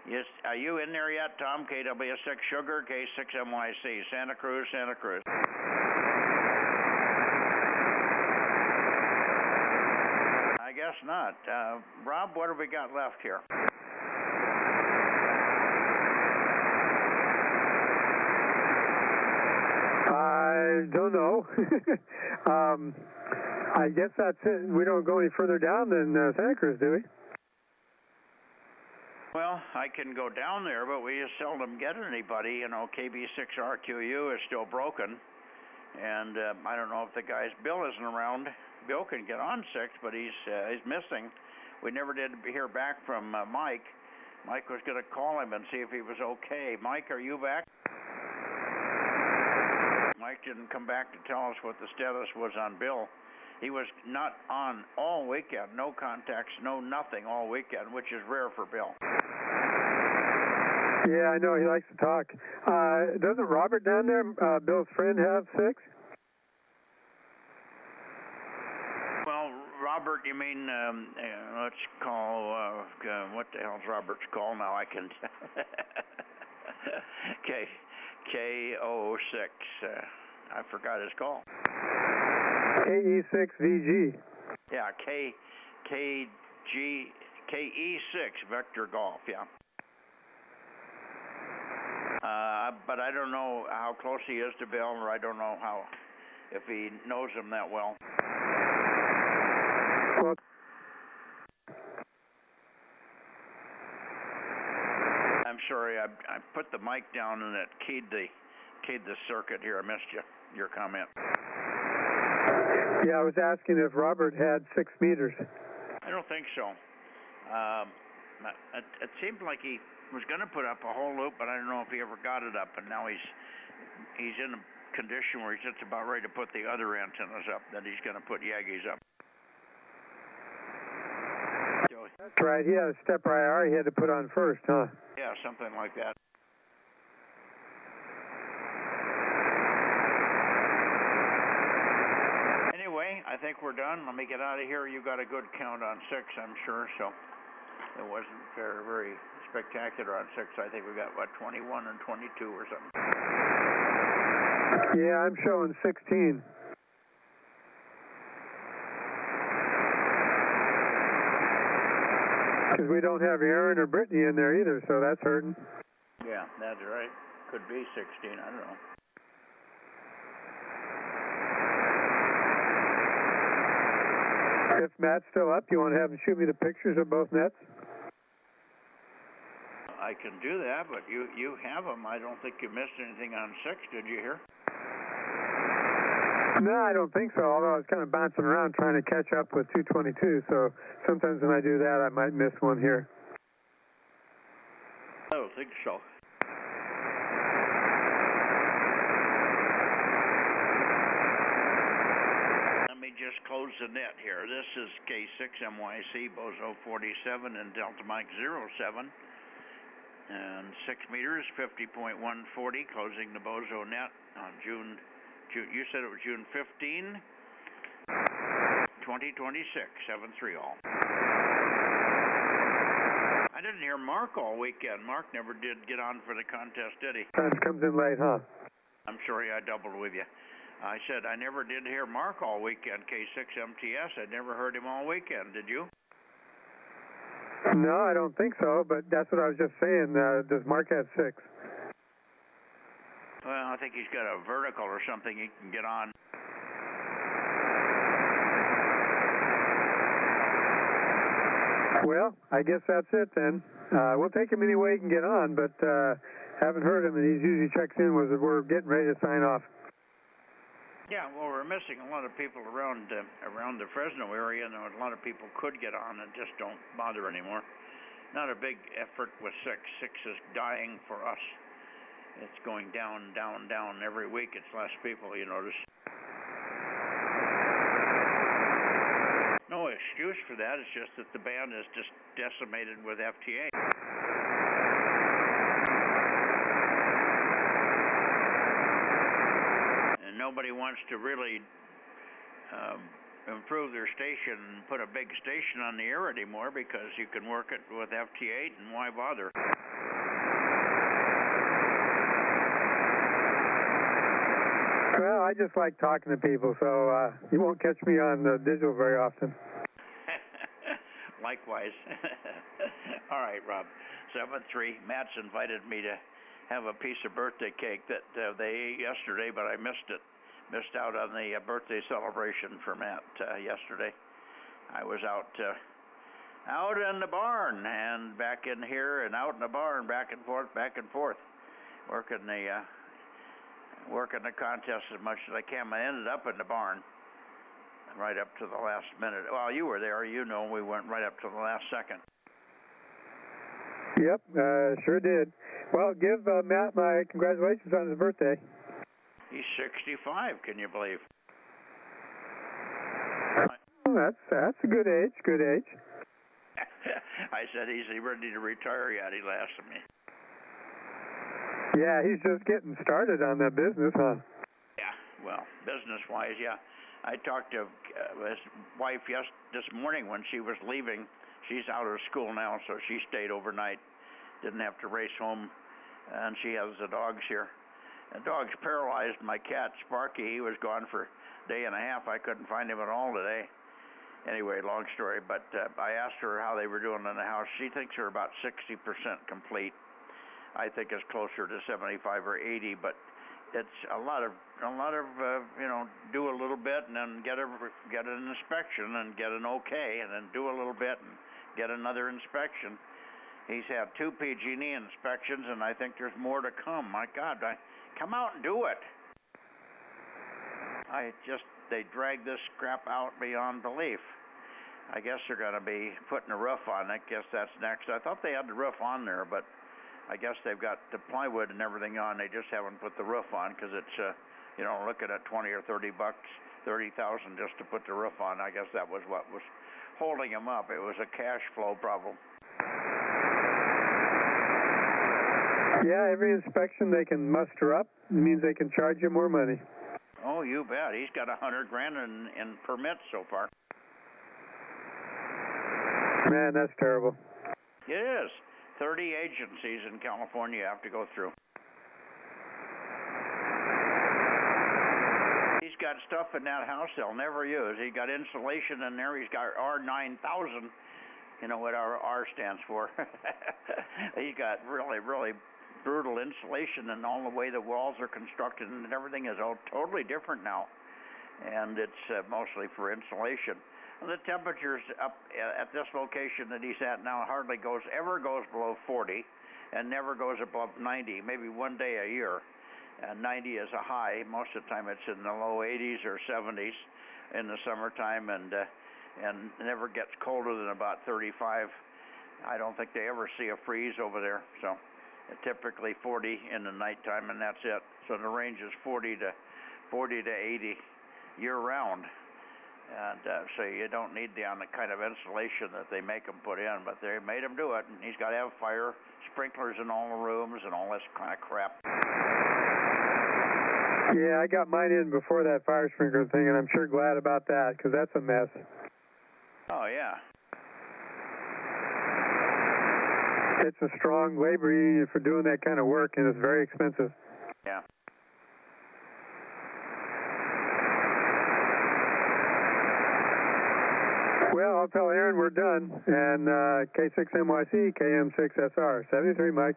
Yes, are you in there yet, Tom? KW6 Sugar, K6MYC, Santa Cruz. I guess not. Rob, what have we got left here? I don't know. I guess that's it. We don't go any further down than Santa Cruz, do we? Well, I can go down there, but we just seldom get anybody. KB6RQU is still broken, and I don't know if the guy's Bill isn't around. Bill can get on 6, but he's missing. We never did hear back from Mike. Mike was going to call him and see if he was okay. Mike, are you back? Mike didn't come back to tell us what the status was on Bill. He was not on all weekend, no contacts, no nothing all weekend, which is rare for Bill. Yeah, I know, he likes to talk. Doesn't Robert down there, Bill's friend, have 6? Well, Robert, you mean, let's call, what the hell's Robert's call now? I can, KO6, I forgot his call. KE6VG. Yeah, KE6 Vector Golf, yeah. But I don't know how close he is to Bill, or I don't know if he knows him that well. I'm sorry, I put the mic down and it keyed the circuit here. I missed your comment. Yeah, I was asking if Robert had 6 meters. I don't think so. It seemed like he was going to put up a whole loop, but I don't know if he ever got it up. And now he's in a condition where he's just about ready to put the other antennas up. That he's going to put Yagis up. That's right. He had a stepper IR he had to put on first, huh? Yeah, something like that. Anyway, I think we're done. Let me get out of here. You got a good count on 6, I'm sure, so it wasn't very, very spectacular on 6. I think we got, what, 21 and 22 or something. Yeah, I'm showing 16. Because we don't have Aaron or Brittany in there either, so that's hurting. Yeah, that's right. Could be 16, I don't know. If Matt's still up, you want to have him shoot me the pictures of both nets? I can do that, but you have them. I don't think you missed anything on 6, did you hear? No, I don't think so, although I was kind of bouncing around trying to catch up with 222, so sometimes when I do that, I might miss one here. I don't think so. Let me just close the net here. This is K6MYC, Bozo 47 and Delta Mike 07. And 6 meters, 50.140, closing the Bozo Net on June, you said it was June 15, 2026, 7-3 all. I didn't hear Mark all weekend. Mark never did get on for the contest, did he? Times comes in late, huh? I'm sorry I doubled with you. I said I never did hear Mark all weekend, K6MTS. I never heard him all weekend, did you? No, I don't think so, but that's what I was just saying. Does Mark have 6? Well, I think he's got a vertical or something he can get on. Well, I guess that's it then. We'll take him any way he can get on, but haven't heard him, and he usually checks in with us. We're getting ready to sign off. Yeah, well, we're missing a lot of people around the Fresno area, and a lot of people could get on and just don't bother anymore. Not a big effort with 6. 6 is dying for us. It's going down, down, down every week. It's less people, you notice. No excuse for that. It's just that the band is just decimated with FTA. Nobody wants to really improve their station and put a big station on the air anymore because you can work it with FT8, and why bother? Well, I just like talking to people, so you won't catch me on the digital very often. Likewise. All right, Rob. 7-3. Matt's invited me to have a piece of birthday cake that they ate yesterday, but I missed it. Missed out on the birthday celebration for Matt yesterday. I was out in the barn and back in here and out in the barn, back and forth, working the contest as much as I can. I ended up in the barn right up to the last minute. Well, you were there. You know, we went right up to the last second. Yep, sure did. Well, give Matt my congratulations on his birthday. He's 65, can you believe? Oh, that's a good age, good age. I said, is he ready to retire yet? He laughed at me. Yeah, he's just getting started on that business, huh? Yeah, well, business-wise, yeah. I talked to his wife this morning when she was leaving. She's out of school now, so she stayed overnight. Didn't have to race home, and she has the dogs here. The dog's paralyzed. My cat, Sparky, he was gone for a day and a half. I couldn't find him at all today. Anyway, long story, but I asked her how they were doing in the house. She thinks they're about 60% complete. I think it's closer to 75 or 80, but it's a lot of you know, do a little bit and then get an inspection and get an okay, and then do a little bit and get another inspection. He's had 2 PG&E inspections, and I think there's more to come. My God, come out and do it. They drag this crap out beyond belief. I guess they're going to be putting a roof on. I guess that's next. I thought they had the roof on there, but I guess they've got the plywood and everything on. They just haven't put the roof on because it's, you know, looking at $20 or $30, $30,000 just to put the roof on. I guess that was what was holding them up. It was a cash flow problem. Yeah, every inspection they can muster up means they can charge you more money. Oh, you bet. He's got $100,000 in permits so far. Man, that's terrible. It is. 30 agencies in California have to go through. He's got stuff in that house they'll never use. He got insulation in there. He's got R9000. You know what R stands for. He's got really, really brutal insulation, and all the way the walls are constructed and everything is all totally different now. And it's mostly for insulation. And the temperatures up at this location that he's at now hardly ever goes below 40 and never goes above 90, maybe one day a year. 90 is a high. Most of the time it's in the low 80s or 70s in the summertime, and never gets colder than about 35. I don't think they ever see a freeze over there. So typically 40 in the nighttime, and that's it. So the range is 40 to 80 year-round. And so you don't need the kind of insulation that they make them put in, but they made him do it. And he's got to have fire sprinklers in all the rooms and all this kind of crap. Yeah, I got mine in before that fire sprinkler thing, and I'm sure glad about that, because that's a mess. Oh, yeah. It's a strong labor union for doing that kind of work, and it's very expensive. Yeah. Well, I'll tell Aaron we're done, and K6NYC, KM6SR, 73, Mike.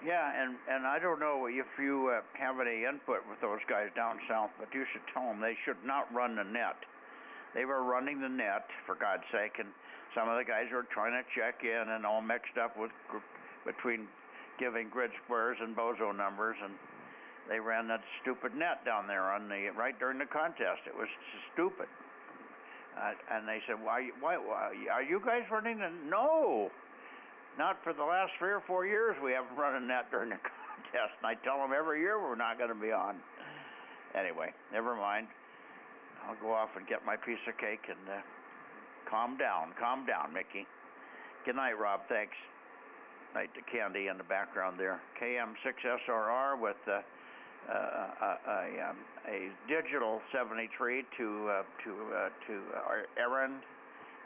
Yeah, and I don't know if you have any input with those guys down south, but you should tell them they should not run the net. They were running the net, for God's sake, and some of the guys were trying to check in and all mixed up with between giving grid squares and Bozo numbers, and they ran that stupid net down there right during the contest. It was stupid. And they said, why are you guys running the... No! Not for the last 3 or 4 years we haven't run a net during the contest. And I tell them every year we're not going to be on. Anyway, never mind. I'll go off and get my piece of cake and calm down, Mickey. Good night, Rob. Thanks. Night to Candy in the background there. KM6SRR with a digital 73 to Aaron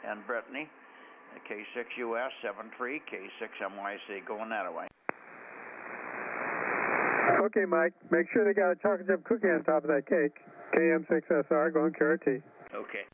and Brittany. K6US 73, K6MYC going that way. Okay, Mike. Make sure they got a chocolate chip cookie on top of that cake. KM6SR going carrot T. Okay.